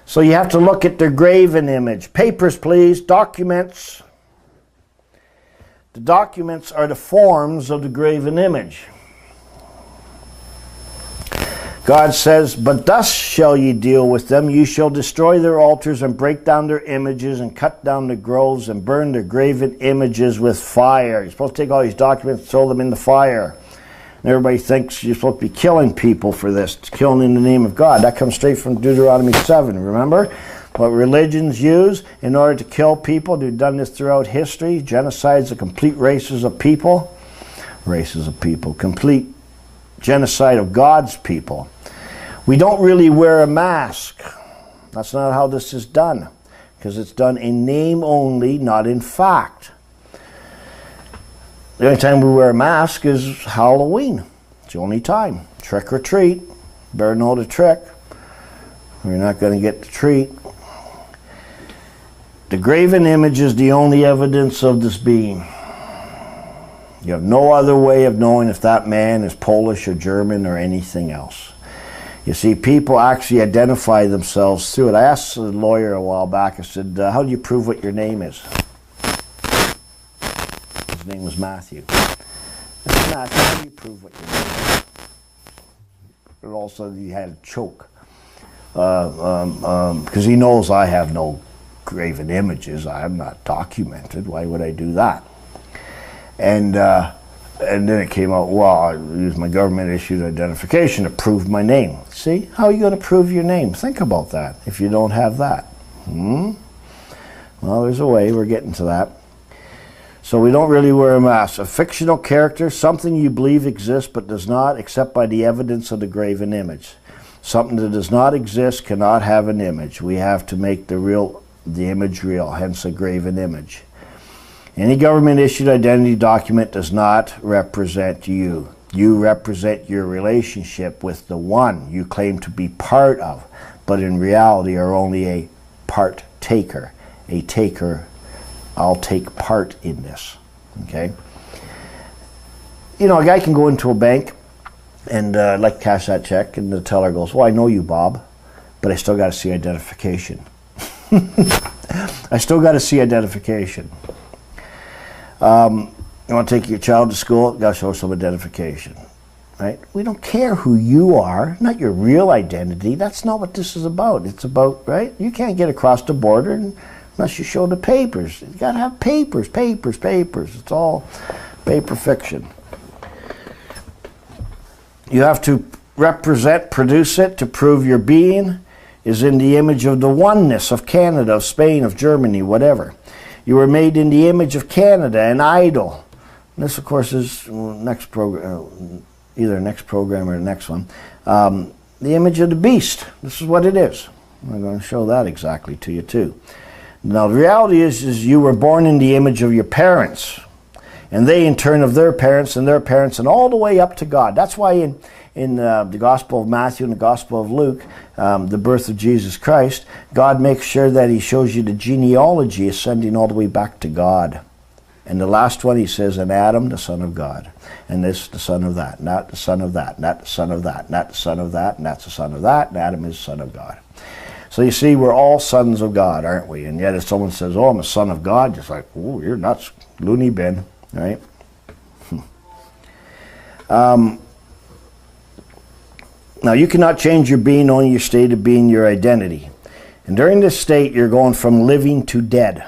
So you have to look at their graven image. Papers, please. Documents. The documents are the forms of the graven image. God says, "But thus shall ye deal with them. You shall destroy their altars and break down their images and cut down the groves and burn their graven images with fire." You're supposed to take all these documents and throw them in the fire. And everybody thinks you're supposed to be killing people for this, killing in the name of God. That comes straight from Deuteronomy 7, remember? What religions use in order to kill people. They've done this throughout history. Genocides of complete races of people. Complete genocide of God's people. We don't really wear a mask. That's not how this is done, because it's done in name only, not in fact. The only time we wear a mask is Halloween. It's the only time. Trick or treat. Better know the trick. You're not going to get the treat. The graven image is the only evidence of this being. You have no other way of knowing if that man is Polish or German or anything else. You see, people actually identify themselves through it. I asked a lawyer a while back, I said, how do you prove what your name is? His name was Matthew. I said, Matthew, how do you prove what your name is? And also he had a choke. Because he knows I have no graven images. I'm not documented. Why would I do that? And then it came out, well, I used my government-issued identification to prove my name. See? How are you going to prove your name? Think about that if you don't have that. Well, there's a way. We're getting to that. So we don't really wear a mask. A fictional character, something you believe exists but does not, except by the evidence of the graven image. Something that does not exist cannot have an image. We have to make the image real, hence a graven image. Any government-issued identity document does not represent you. You represent your relationship with the one you claim to be part of, but in reality are only a part-taker. A taker, I'll take part in this. Okay? You know, a guy can go into a bank and like cash that check, and the teller goes, well, I know you, Bob, but I still got to see identification. I still got to see identification. You want to take your child to school, you got to show some identification, right? We don't care who you are, not your real identity. That's not what this is about. It's about, right? You can't get across the border unless you show the papers. You got to have papers. It's all paper fiction. You have to produce it to prove your being is in the image of the oneness of Canada, of Spain, of Germany, whatever. You were made in the image of Canada, an idol. And this, of course, is next program, either next program or the next one. The image of the beast. This is what it is. I'm going to show that exactly to you too. Now, the reality is you were born in the image of your parents, and they in turn of their parents, and all the way up to God. That's why in the Gospel of Matthew and the Gospel of Luke, the birth of Jesus Christ, God makes sure that he shows you the genealogy ascending all the way back to God. And the last one he says, and Adam, the son of God. And this, the son of that, not the son of that, not the son of that, not the son of that, and that's the son of that, and Adam is the son of God. So you see, we're all sons of God, aren't we? And yet if someone says, oh, I'm a son of God, it's like, oh, you're nuts, loony bin, right? Now, you cannot change your being, only your state of being, your identity. And during this state, you're going from living to dead.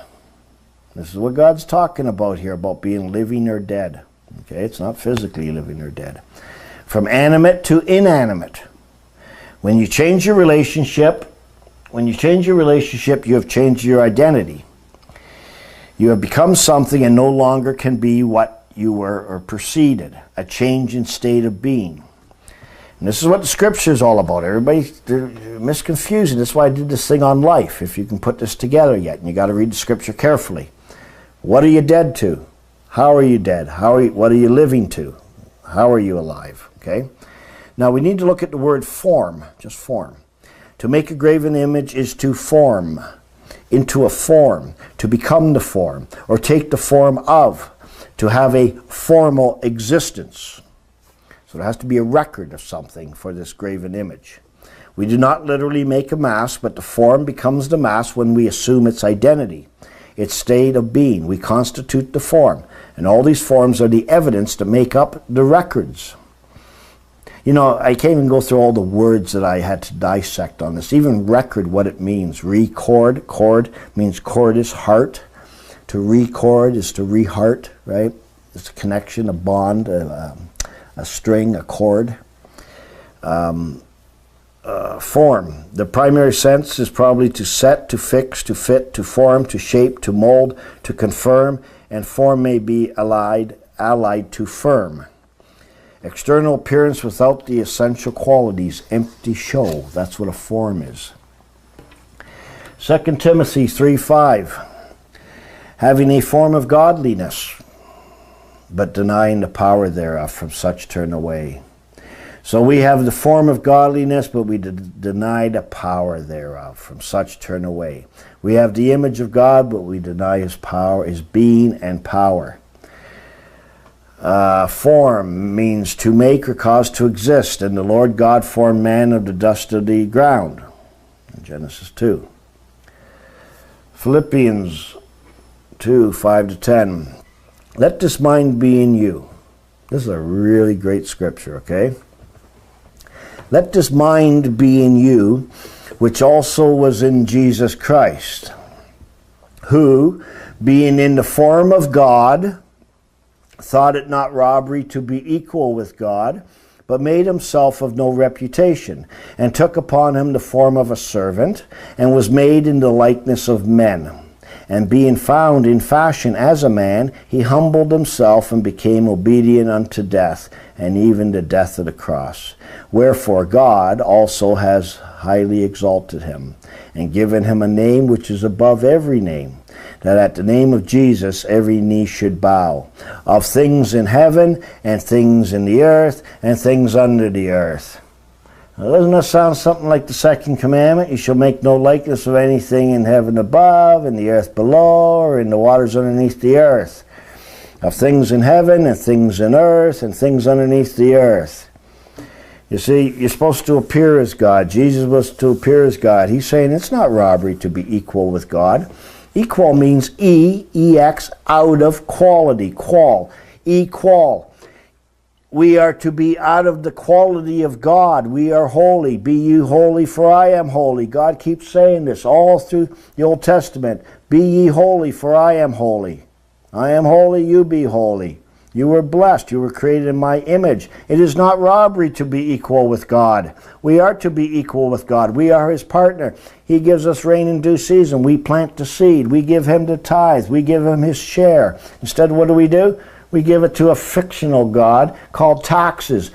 This is what God's talking about here, about being living or dead. Okay, it's not physically living or dead. From animate to inanimate. When you change your relationship, you have changed your identity. You have become something and no longer can be what you were or preceded. A change in state of being. And this is what the scripture is all about. Everybody's misconfusing. That's why I did this thing on life, if you can put this together yet. And you got to read the scripture carefully. What are you dead to? How are you dead? What are you living to? How are you alive? Okay? Now we need to look at the word form, just form. To make a graven image is to form into a form, to become the form, or take the form of, to have a formal existence. So there has to be a record of something for this graven image. We do not literally make a mask, but the form becomes the mask when we assume its identity, its state of being. We constitute the form, and all these forms are the evidence to make up the records. You know, I can't even go through all the words that I had to dissect on this. Even record, what it means. Record, cord means cordis, heart. To record is to reheart, right? It's a connection, a bond, a string, a chord. Form. The primary sense is probably to set, to fix, to fit, to form, to shape, to mold, to confirm, and form may be allied to firm. External appearance without the essential qualities, empty show. That's what a form is. 2 Timothy 3:5. Having a form of godliness, but denying the power thereof, from such turn away. So we have the form of godliness, but we deny the power thereof. From such turn away. We have the image of God, but we deny his power, his being and power. Form means to make or cause to exist. And the Lord God formed man of the dust of the ground. In Genesis 2. Philippians 2:5-10. Let this mind be in you. This is a really great scripture, okay? Let this mind be in you, which also was in Jesus Christ, who, being in the form of God, thought it not robbery to be equal with God, but made himself of no reputation, and took upon him the form of a servant, and was made in the likeness of men. And being found in fashion as a man, he humbled himself and became obedient unto death, and even the death of the cross. Wherefore God also has highly exalted him, and given him a name which is above every name, that at the name of Jesus every knee should bow, of things in heaven, and things in the earth, and things under the earth. Now, doesn't that sound something like the second commandment? You shall make no likeness of anything in heaven above, in the earth below, or in the waters underneath the earth. Of things in heaven, and things in earth, and things underneath the earth. You see, you're supposed to appear as God. Jesus was to appear as God. He's saying it's not robbery to be equal with God. Equal means E-E-X, out of quality, qual, equal. We are to be out of the quality of God. We are holy. Be ye holy, for I am holy. God keeps saying this all through the Old Testament. Be ye holy, for I am holy. I am holy, you be holy. You were blessed. You were created in my image. It is not robbery to be equal with God. We are to be equal with God. We are his partner. He gives us rain in due season. We plant the seed. We give him the tithe. We give him his share. Instead, what do? We give it to a fictional God called taxes.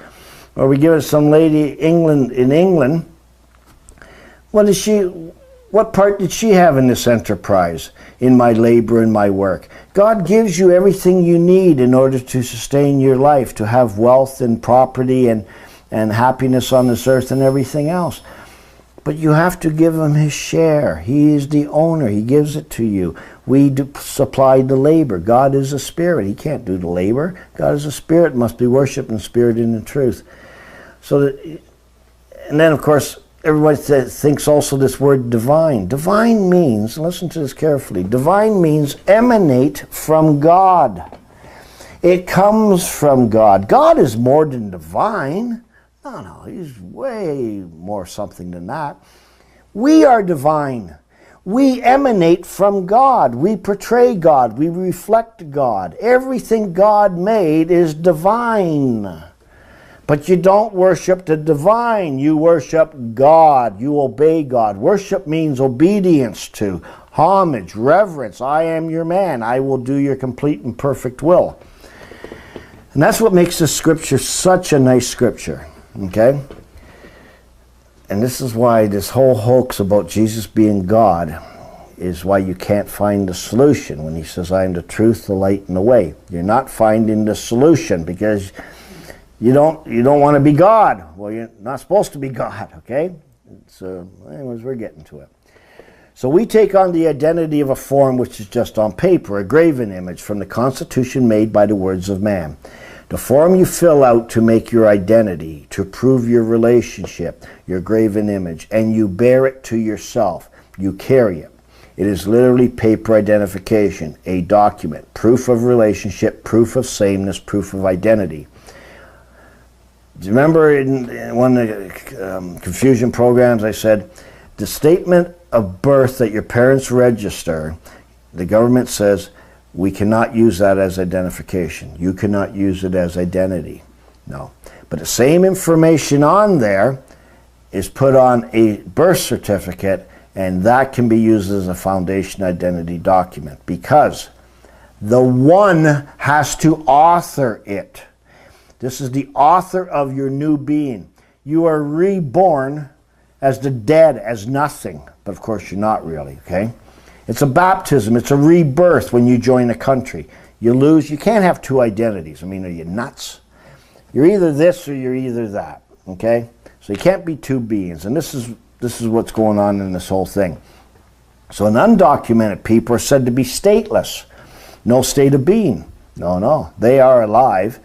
Or we give it to some lady in England. What part did she have in this enterprise, in my labor and my work? God gives you everything you need in order to sustain your life, to have wealth and property and happiness on this earth and everything else. But you have to give him his share. He is the owner. He gives it to you. We supply the labor. God is a spirit. He can't do the labor. God is a spirit, must be worshipped in spirit and in truth. And then, of course, everybody thinks also this word divine. Divine means, listen to this carefully, divine means emanate from God. It comes from God. God is more than divine. No, he's way more something than that. We are divine. We emanate from God. We portray God. We reflect God. Everything God made is divine. But you don't worship the divine. You worship God. You obey God. Worship means obedience to, homage, reverence. I am your man. I will do your complete and perfect will. And that's what makes this scripture such a nice scripture. Okay? And this is why this whole hoax about Jesus being God is why you can't find the solution when he says, I am the truth, the light, and the way. You're not finding the solution because you don't want to be God. Well, you're not supposed to be God, okay? So, anyways, we're getting to it. So we take on the identity of a form which is just on paper, a graven image from the constitution made by the words of man. The form you fill out to make your identity, to prove your relationship, your graven image, and you bear it to yourself. You carry it. It is literally paper identification, a document, proof of relationship, proof of sameness, proof of identity. Do you remember in one of the confusion programs I said, the statement of birth that your parents register, the government says, we cannot use that as identification. You cannot use it as identity. No. But the same information on there is put on a birth certificate, and that can be used as a foundation identity document because the one has to author it. This is the author of your new being. You are reborn as the dead, as nothing. But of course you're not really, okay? It's a baptism. It's a rebirth when you join a country. You can't have two identities. I mean, are you nuts? You're either this or you're either that, okay? So you can't be two beings. And this is what's going on in this whole thing. So an undocumented people are said to be stateless. No state of being. No. They are alive.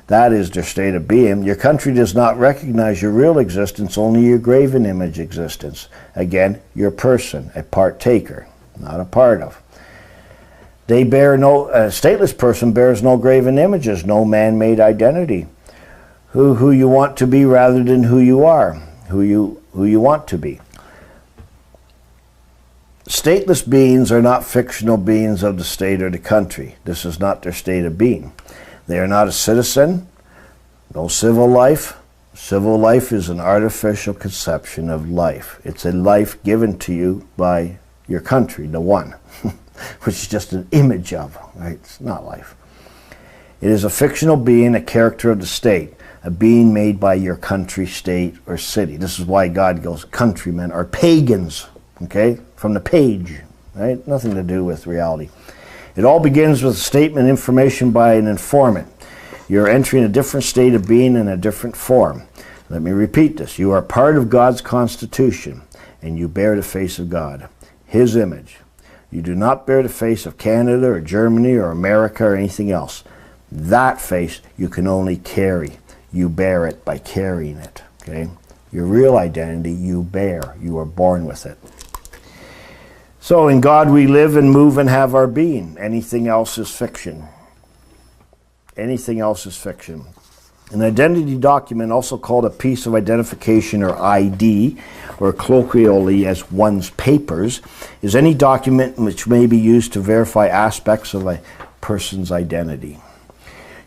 That is their state of being. Your country does not recognize your real existence, only your graven image existence. Again, you're a person, a partaker, not a part of. A stateless person bears no graven images, no man-made identity. Who you want to be rather than who you are, who you want to be. Stateless beings are not fictional beings of the state or the country. This is not their state of being. They are not a citizen, no civil life. Civil life is an artificial conception of life. It's a life given to you by your country, the one, which is just an image of, right? It's not life. It is a fictional being, a character of the state, a being made by your country, state, or city. This is why God goes, countrymen are pagans, okay? From the page, right? Nothing to do with reality. It all begins with a statement, information by an informant. You're entering a different state of being in a different form. Let me repeat this. You are part of God's Constitution, and you bear the face of God, His image. You do not bear the face of Canada or Germany or America or anything else. That face you can only carry. You bear it by carrying it. Okay? Your real identity you bear. You are born with it. So in God we live and move and have our being. Anything else is fiction. Anything else is fiction. An identity document, also called a piece of identification or ID, or colloquially as one's papers, is any document which may be used to verify aspects of a person's identity.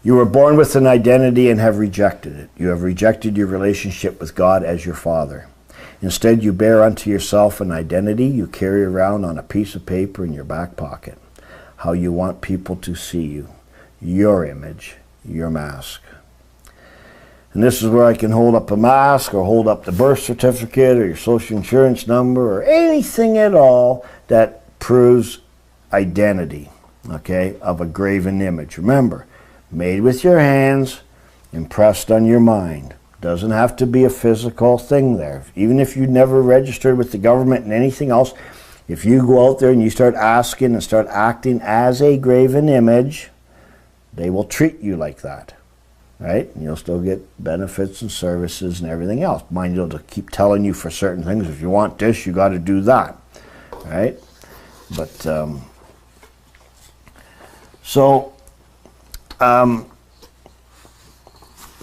You were born with an identity and have rejected it. You have rejected your relationship with God as your Father. Instead, you bear unto yourself an identity you carry around on a piece of paper in your back pocket. How you want people to see you. Your image, your mask. And this is where I can hold up a mask or hold up the birth certificate or your social insurance number or anything at all that proves identity, okay, of a graven image. Remember, made with your hands, impressed on your mind. Doesn't have to be a physical thing there. Even if you never registered with the government and anything else, if you go out there and you start asking and start acting as a graven image, they will treat you like that, right? And you'll still get benefits and services and everything else. Mind you, they'll keep telling you for certain things, if you want this, you got to do that, right? But,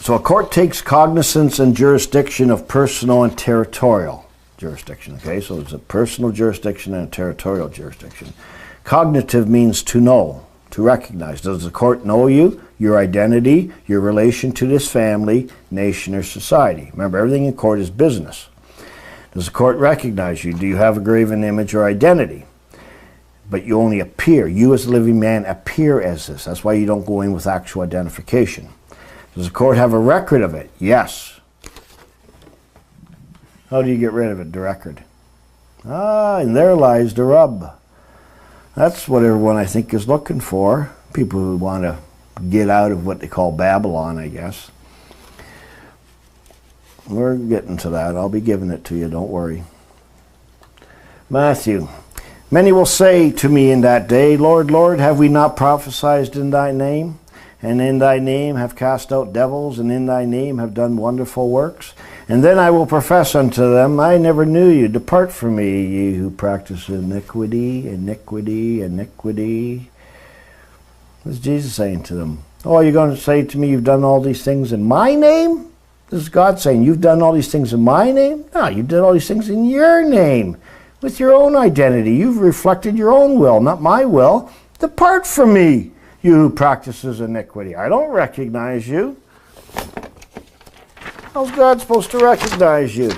so a court takes cognizance and jurisdiction of personal and territorial jurisdiction, okay? So there's a personal jurisdiction and a territorial jurisdiction. Cognitive means to know, to recognize. Does the court know you, your identity, your relation to this family, nation, or society? Remember, everything in court is business. Does the court recognize you? Do you have a graven image or identity? But you only appear. You as a living man appear as this. That's why you don't go in with actual identification. Does the court have a record of it? Yes. How do you get rid of it? The record. And there lies the rub. That's what everyone, I think, is looking for. People who want to get out of what they call Babylon, I guess. We're getting to that. I'll be giving it to you, don't worry. Matthew. Many will say to me in that day, Lord, Lord, have we not prophesied in thy name? And in thy name have cast out devils, and in thy name have done wonderful works? And then I will profess unto them, I never knew you. Depart from me, ye who practice iniquity, iniquity, iniquity. What's Jesus saying to them? Oh, you're going to say to me you've done all these things in my name? This is God saying, you've done all these things in my name? No, you did all these things in your name, with your own identity. You've reflected your own will, not my will. Depart from me, you who practices iniquity. I don't recognize you. How's God supposed to recognize you?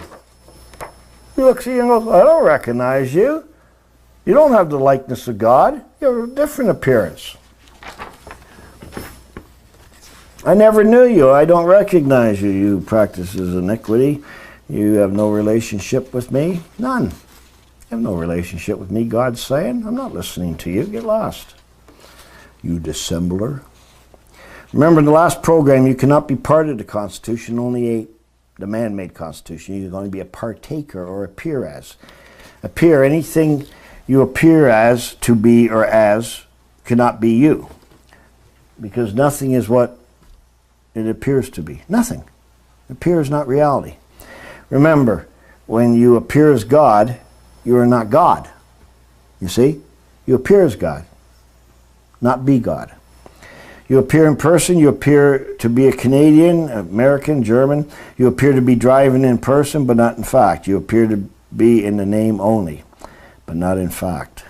He looks at you and goes, I don't recognize you. You don't have the likeness of God. You have a different appearance. I never knew you. I don't recognize you. You practices iniquity. You have no relationship with me. None. You have no relationship with me, God's saying. I'm not listening to you. Get lost. You dissembler. Remember in the last program, you cannot be part of the Constitution, only the man-made Constitution. You're going to be a partaker or appear as. Appear, anything you appear as, to be, or as, cannot be you. Because nothing is what it appears to be. Nothing. Appear is not reality. Remember, when you appear as God, you are not God. You see? You appear as God, not be God. You appear in person, you appear to be a Canadian, American, German. You appear to be driving in person, but not in fact. You appear to be in the name only, but not in fact.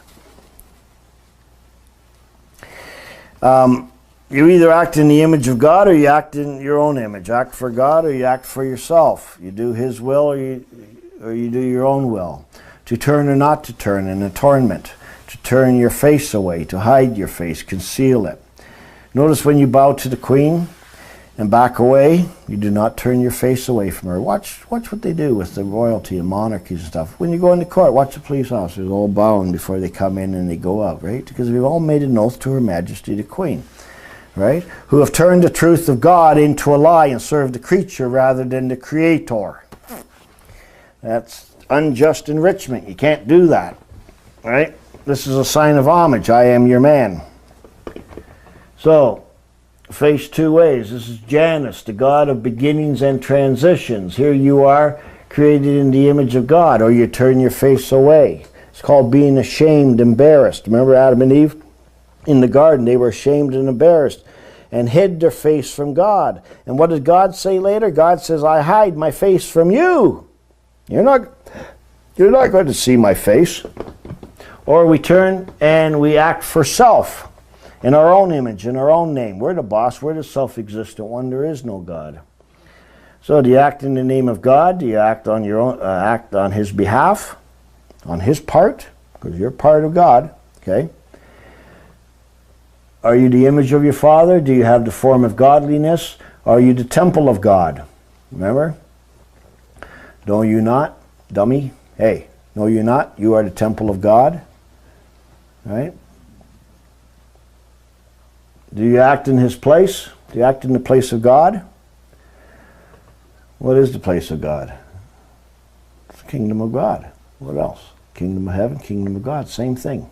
You either act in the image of God or you act in your own image. Act for God or you act for yourself. You do His will or you do your own will. To turn or not to turn in atonement. To turn your face away, to hide your face, conceal it. Notice when you bow to the Queen and back away, you do not turn your face away from her. Watch what they do with the royalty and monarchies and stuff. When you go into court, watch the police officers all bowing before they come in and they go out, right? Because we've all made an oath to Her Majesty the Queen, right? Who have turned the truth of God into a lie and served the creature rather than the Creator. That's unjust enrichment. You can't do that, right? This is a sign of homage. I am your man. So, face two ways. This is Janus, the God of beginnings and transitions. Here you are, created in the image of God, or you turn your face away. It's called being ashamed, embarrassed. Remember Adam and Eve in the garden? They were ashamed and embarrassed and hid their face from God. And what did God say later? God says, I hide my face from you. You're not going to see my face. Or we turn and we act for self. In our own image, in our own name. We're the boss. We're the self-existent one. There is no God. So do you act in the name of God? Do you act on your own? Act on His behalf? On His part? Because you're part of God. Okay. Are you the image of your Father? Do you have the form of godliness? Are you the temple of God? Remember? Know you not, dummy? Hey, know you not? You are the temple of God. Right? Do you act in His place? Do you act in the place of God? What is the place of God? It's the kingdom of God. What else? Kingdom of heaven, kingdom of God, same thing.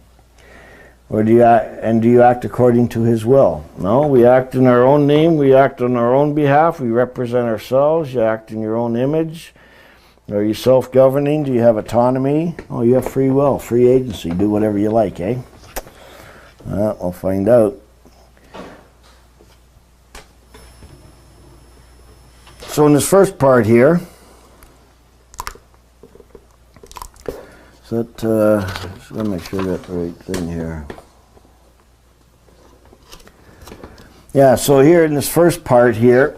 Or do you act according to His will? No, we act in our own name, we act on our own behalf, we represent ourselves, you act in your own image. Are you self-governing? Do you have autonomy? Oh, you have free will, free agency, do whatever you like, eh? We'll find out. So in this first part here, so that, just want to make sure I got the right thing here. Yeah, so here in this first part here,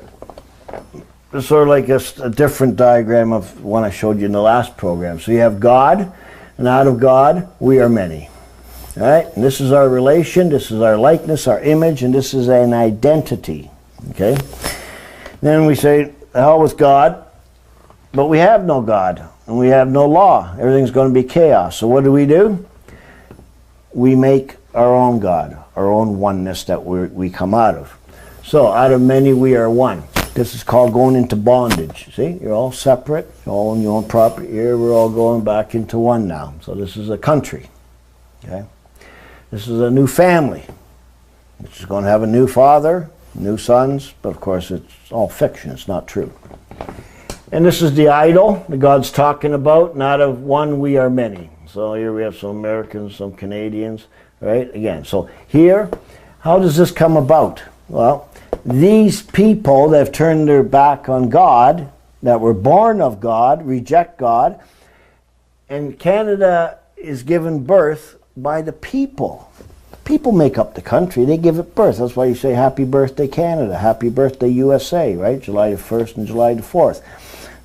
it's sort of like a different diagram of one I showed you in the last program. So you have God, and out of God, we are many. All right, and this is our relation, this is our likeness, our image, and this is an identity. Okay? Then we say, the hell with God, but we have no God, and we have no law. Everything's going to be chaos. So what do? We make our own God, our own oneness that we come out of. So out of many we are one. This is called going into bondage. See, you're all separate, all on your own property. Here we're all going back into one now. So this is a country. Okay, this is a new family, which is going to have a new father, new sons, but of course it's all fiction, it's not true. And this is the idol that God's talking about, not of one we are many. So here we have some Americans, some Canadians, right? Again, so here, how does this come about? Well, these people that have turned their back on God that were born of God reject God, and Canada is given birth by the people. People make up the country. They give it birth. That's why you say happy birthday Canada, happy birthday USA, right? July the 1st and July the 4th.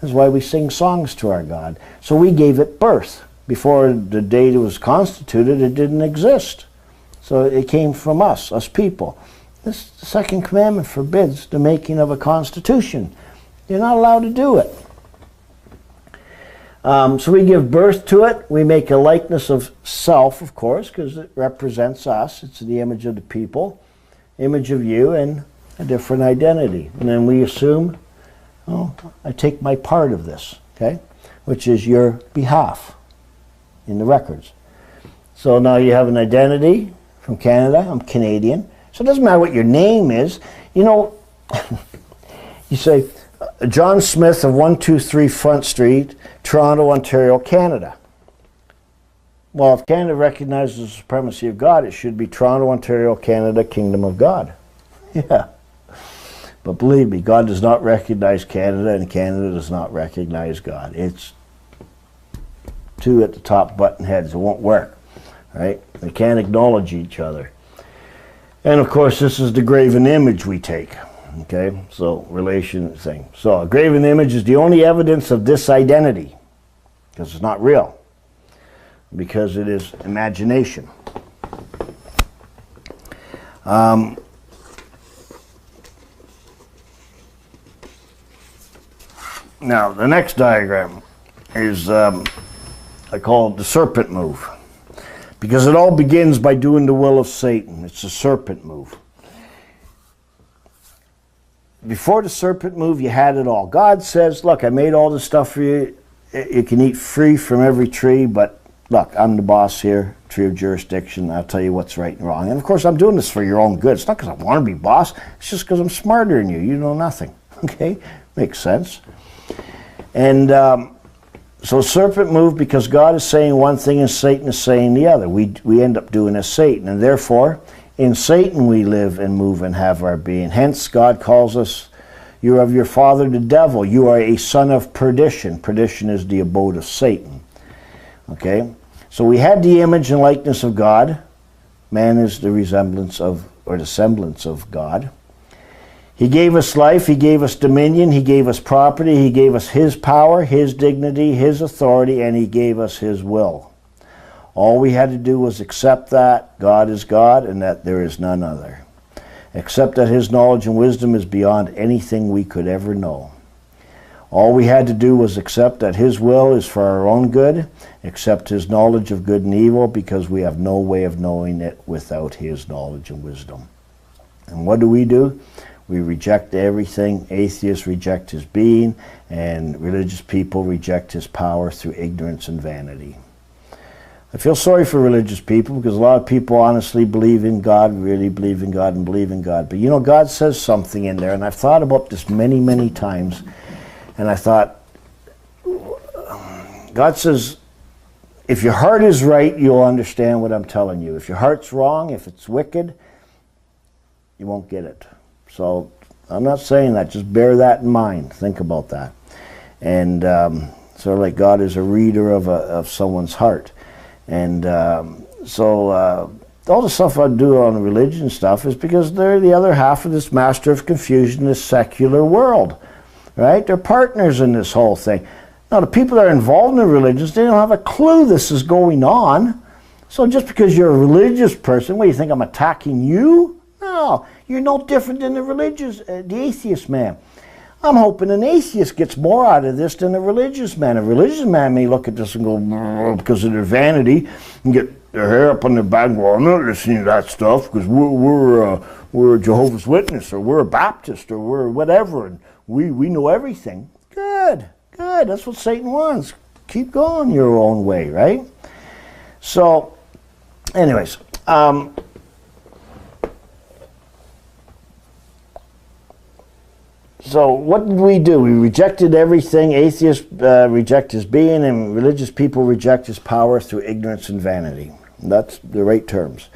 That's why we sing songs to our God. So we gave it birth. Before the date it was constituted, it didn't exist. So it came from us people. This second commandment forbids the making of a constitution. You're not allowed to do it. So we give birth to it. We make a likeness of self, of course, because it represents us. It's the image of the people, image of you, and a different identity. And then we assume, oh, I take my part of this, okay, which is your behalf in the records. So now you have an identity from Canada. I'm Canadian. So it doesn't matter what your name is. You know, you say, John Smith of 123 Front Street, Toronto, Ontario, Canada. Well, if Canada recognizes the supremacy of God, it should be Toronto, Ontario, Canada, Kingdom of God. Yeah. But believe me, God does not recognize Canada, and Canada does not recognize God. It's two at the top button heads. It won't work. Right? They can't acknowledge each other. And of course, this is the graven image we take. Okay, so relation thing. So a graven image is the only evidence of this identity, because it's not real, because it is imagination. Now the next diagram is I call it the serpent move, because it all begins by doing the will of Satan. It's the serpent move. Before the serpent move, you had it all. God says, look, I made all this stuff for you. You can eat free from every tree, but look, I'm the boss here, tree of jurisdiction. I'll tell you what's right and wrong. And of course, I'm doing this for your own good. It's not because I want to be boss. It's just because I'm smarter than you. You know nothing. Okay? Makes sense. And so serpent move because God is saying one thing and Satan is saying the other. We end up doing as Satan. And therefore, in Satan we live and move and have our being. Hence, God calls us, you are of your father the devil. You are a son of perdition. Perdition is the abode of Satan. Okay? So we had the image and likeness of God. Man is the resemblance of, or the semblance of God. He gave us life. He gave us dominion. He gave us property. He gave us His power, His dignity, His authority, and He gave us His will. All we had to do was accept that God is God and that there is none other. Accept that His knowledge and wisdom is beyond anything we could ever know. All we had to do was accept that His will is for our own good, accept His knowledge of good and evil, because we have no way of knowing it without His knowledge and wisdom. And what do? We reject everything. Atheists reject His being, and religious people reject His power through ignorance and vanity. I feel sorry for religious people, because a lot of people honestly believe in God, really believe in God and believe in God. But you know, God says something in there, and I've thought about this many, many times, and I thought, God says, if your heart is right, you'll understand what I'm telling you. If your heart's wrong, if it's wicked, you won't get it. So I'm not saying that, just bear that in mind. Think about that. And sort of like God is a reader of someone's heart. And so all the stuff I do on religion stuff is because they're the other half of this master of confusion, this secular world, right? They're partners in this whole thing. Now, the people that are involved in religions, they don't have a clue this is going on. So just because you're a religious person, what, do you think I'm attacking you? No, you're no different than the atheist man. I'm hoping an atheist gets more out of this than a religious man. A religious man may look at this and go, because of their vanity, and get their hair up on their back and go, I'm not listening to that stuff, because we're a Jehovah's Witness, or we're a Baptist, or we're whatever, and we know everything. Good, good. That's what Satan wants. Keep going your own way, right? So, anyways, so what did we do? We rejected everything. Atheists reject His being, and religious people reject His power through ignorance and vanity. That's the right terms.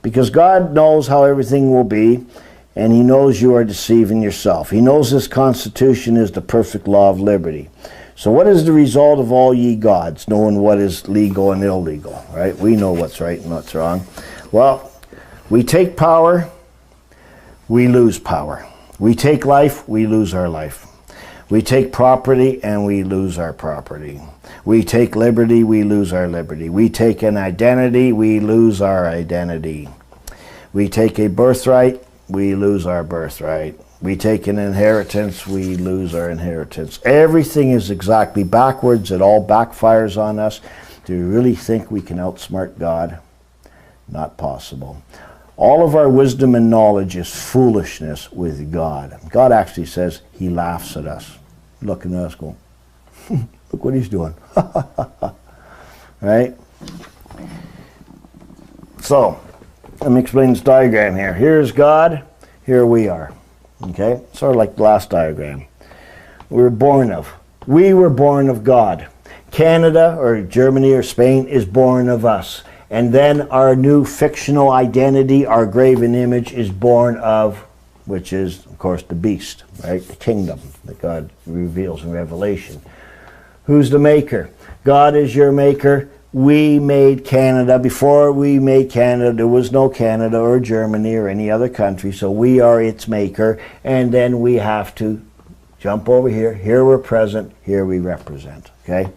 Because God knows how everything will be, and he knows you are deceiving yourself. He knows this Constitution is the perfect law of liberty. So what is the result of all ye gods, knowing what is legal and illegal, right? We know what's right and what's wrong. Well, we take power, we lose power. We take life, we lose our life. We take property and we lose our property. We take liberty, we lose our liberty. We take an identity, we lose our identity. We take a birthright, we lose our birthright. We take an inheritance, we lose our inheritance. Everything is exactly backwards. It all backfires on us. Do you really think we can outsmart God? Not possible. All of our wisdom and knowledge is foolishness with God. God actually says he laughs at us, looking at us going, look what he's doing. Right? So, let me explain this diagram here. Here's God, here we are. Okay? Sort of like the last diagram. We were born of God. Canada or Germany or Spain is born of us. And then our new fictional identity, our graven image, is born of, which is, of course, the beast, right? The kingdom that God reveals in Revelation. Who's the maker? God is your maker. We made Canada. Before we made Canada, there was no Canada or Germany or any other country, so we are its maker. And then we have to jump over here. Here we're present, here we represent, okay?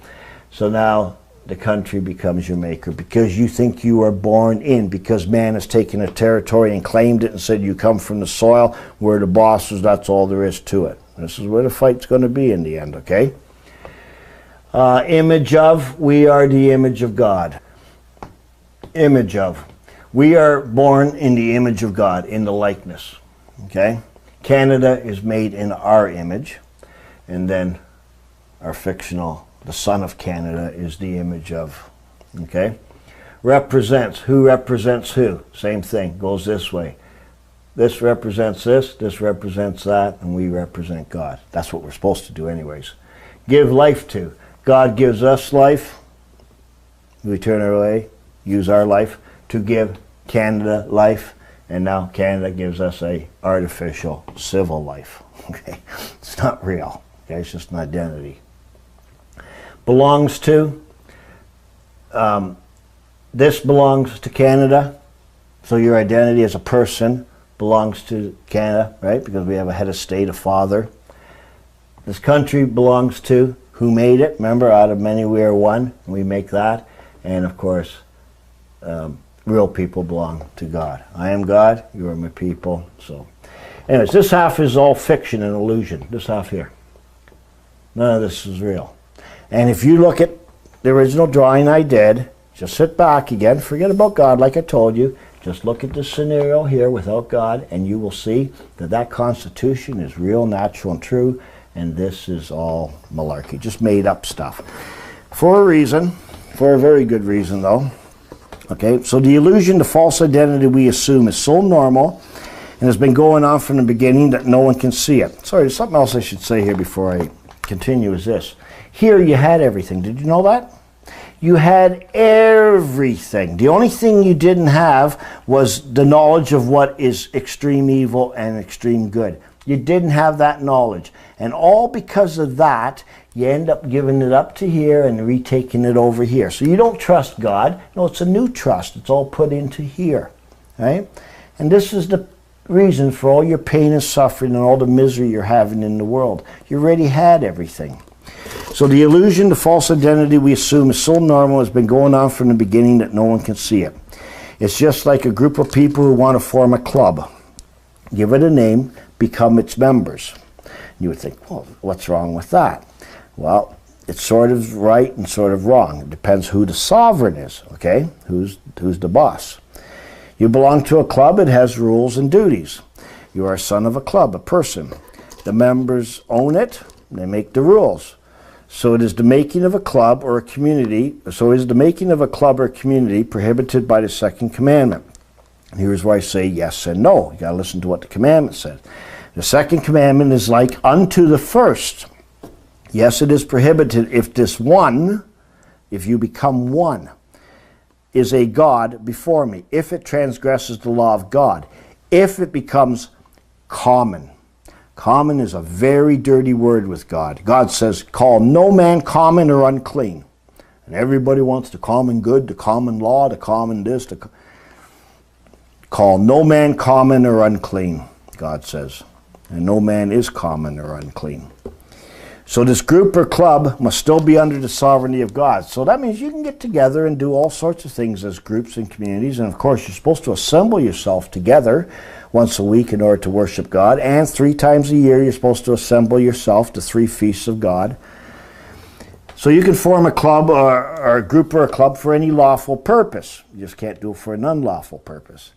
So now the country becomes your maker because you think you are born in, because man has taken a territory and claimed it and said you come from the soil, we're the bosses, that's all there is to it. This is where the fight's going to be in the end, okay? Image of, we are the image of God. Image of, we are born in the image of God, in the likeness, okay? Canada is made in our image, and then our fictional, the son of Canada, is the image of, okay? Represents, who represents who? Same thing, goes this way. This represents this represents that, and we represent God. That's what we're supposed to do anyways. Give life to. God gives us life. We turn away, use our life to give Canada life, and now Canada gives us a artificial civil life. Okay, it's not real. Okay, it's just an identity. Belongs to. This belongs to Canada, so your identity as a person belongs to Canada, right? Because we have a head of state, a father. This country belongs to who made it. Remember, out of many we are one. We make that. And of course, real people belong to God. I am God, you are my people. So, anyways, this half is all fiction and illusion. This half here. None of this is real. And if you look at the original drawing I did, just sit back again, forget about God like I told you. Just look at the scenario here without God, and you will see that that Constitution is real, natural, and true. And this is all malarkey, just made up stuff. For a reason, for a very good reason though. Okay, so the illusion, the false identity we assume is so normal and has been going on from the beginning that no one can see it. Sorry, there's something else I should say here before I continue is this. Here you had everything, did you know that? You had everything. The only thing you didn't have was the knowledge of what is extreme evil and extreme good. You didn't have that knowledge. And all because of that, you end up giving it up to here and retaking it over here. So you don't trust God. No, it's a new trust. It's all put into here. Right? And this is the reason for all your pain and suffering and all the misery you're having in the world. You already had everything. So the illusion, the false identity we assume is so normal, has been going on from the beginning that no one can see it. It's just like a group of people who want to form a club. Give it a name, become its members. You would think, well, what's wrong with that? Well, it's sort of right and sort of wrong. It depends who the sovereign is, okay? Who's the boss. You belong to a club, it has rules and duties. You are a son of a club, a person. The members own it, they make the rules. So it is the making of a club or a community, so is the making of a club or community prohibited by the second commandment. Here's where I say yes and no. You got to listen to what the commandment says. The second commandment is like unto the first. Yes, it is prohibited if this one, if you become one, is a God before me. If it transgresses the law of God. If it becomes common. Common is a very dirty word with God. God says, call no man common or unclean. And everybody wants the common good, the common law, the common this. Call no man common or unclean, God says. And no man is common or unclean. So this group or club must still be under the sovereignty of God. So that means you can get together and do all sorts of things as groups and communities. And of course, you're supposed to assemble yourself together once a week in order to worship God. And 3 times a year, you're supposed to assemble yourself to 3 feasts of God. So you can form a club or a group or a club for any lawful purpose. You just can't do it for an unlawful purpose.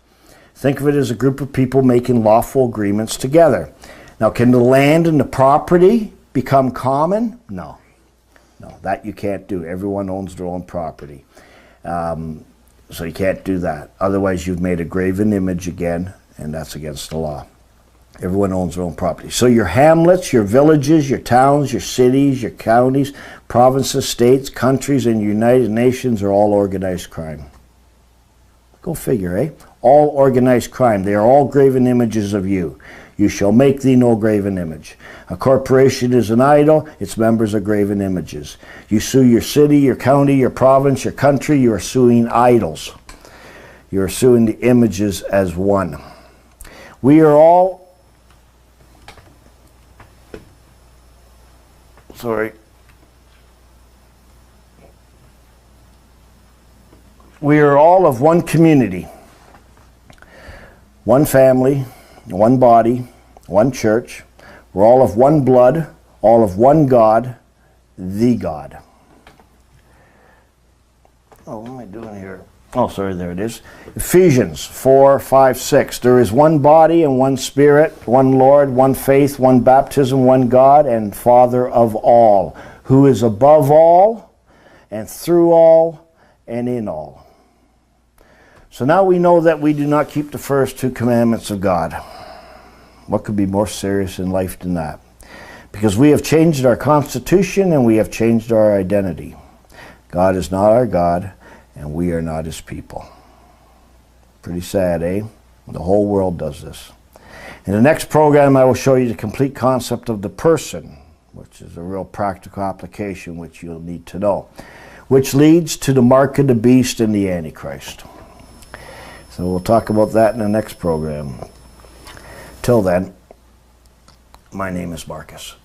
Think of it as a group of people making lawful agreements together. Now, can the land and the property become common? No. No, that you can't do. Everyone owns their own property. So you can't do that. Otherwise, you've made a graven image again, and that's against the law. Everyone owns their own property. So your hamlets, your villages, your towns, your cities, your counties, provinces, states, countries, and United Nations are all organized crime. Go figure, eh? All organized crime. They are all graven images of you. You shall make thee no graven image. A corporation is an idol. Its members are graven images. You sue your city, your county, your province, your country. You are suing idols. You are suing the images as one. We are all... We are all of one community, one family, one body, one church. We're all of one blood, all of one God, the God. Oh, what am I doing here? Oh, sorry, there it is. Ephesians 4, 5, 6. There is one body and one Spirit, one Lord, one faith, one baptism, one God and Father of all, who is above all and through all and in all. So now we know that we do not keep the first 2 commandments of God. What could be more serious in life than that? Because we have changed our constitution and we have changed our identity. God is not our God and we are not his people. Pretty sad, eh? The whole world does this. In the next program, I will show you the complete concept of the person, which is a real practical application which you'll need to know, which leads to the mark of the beast and the Antichrist. So we'll talk about that in the next program. Till then, my name is Marcus.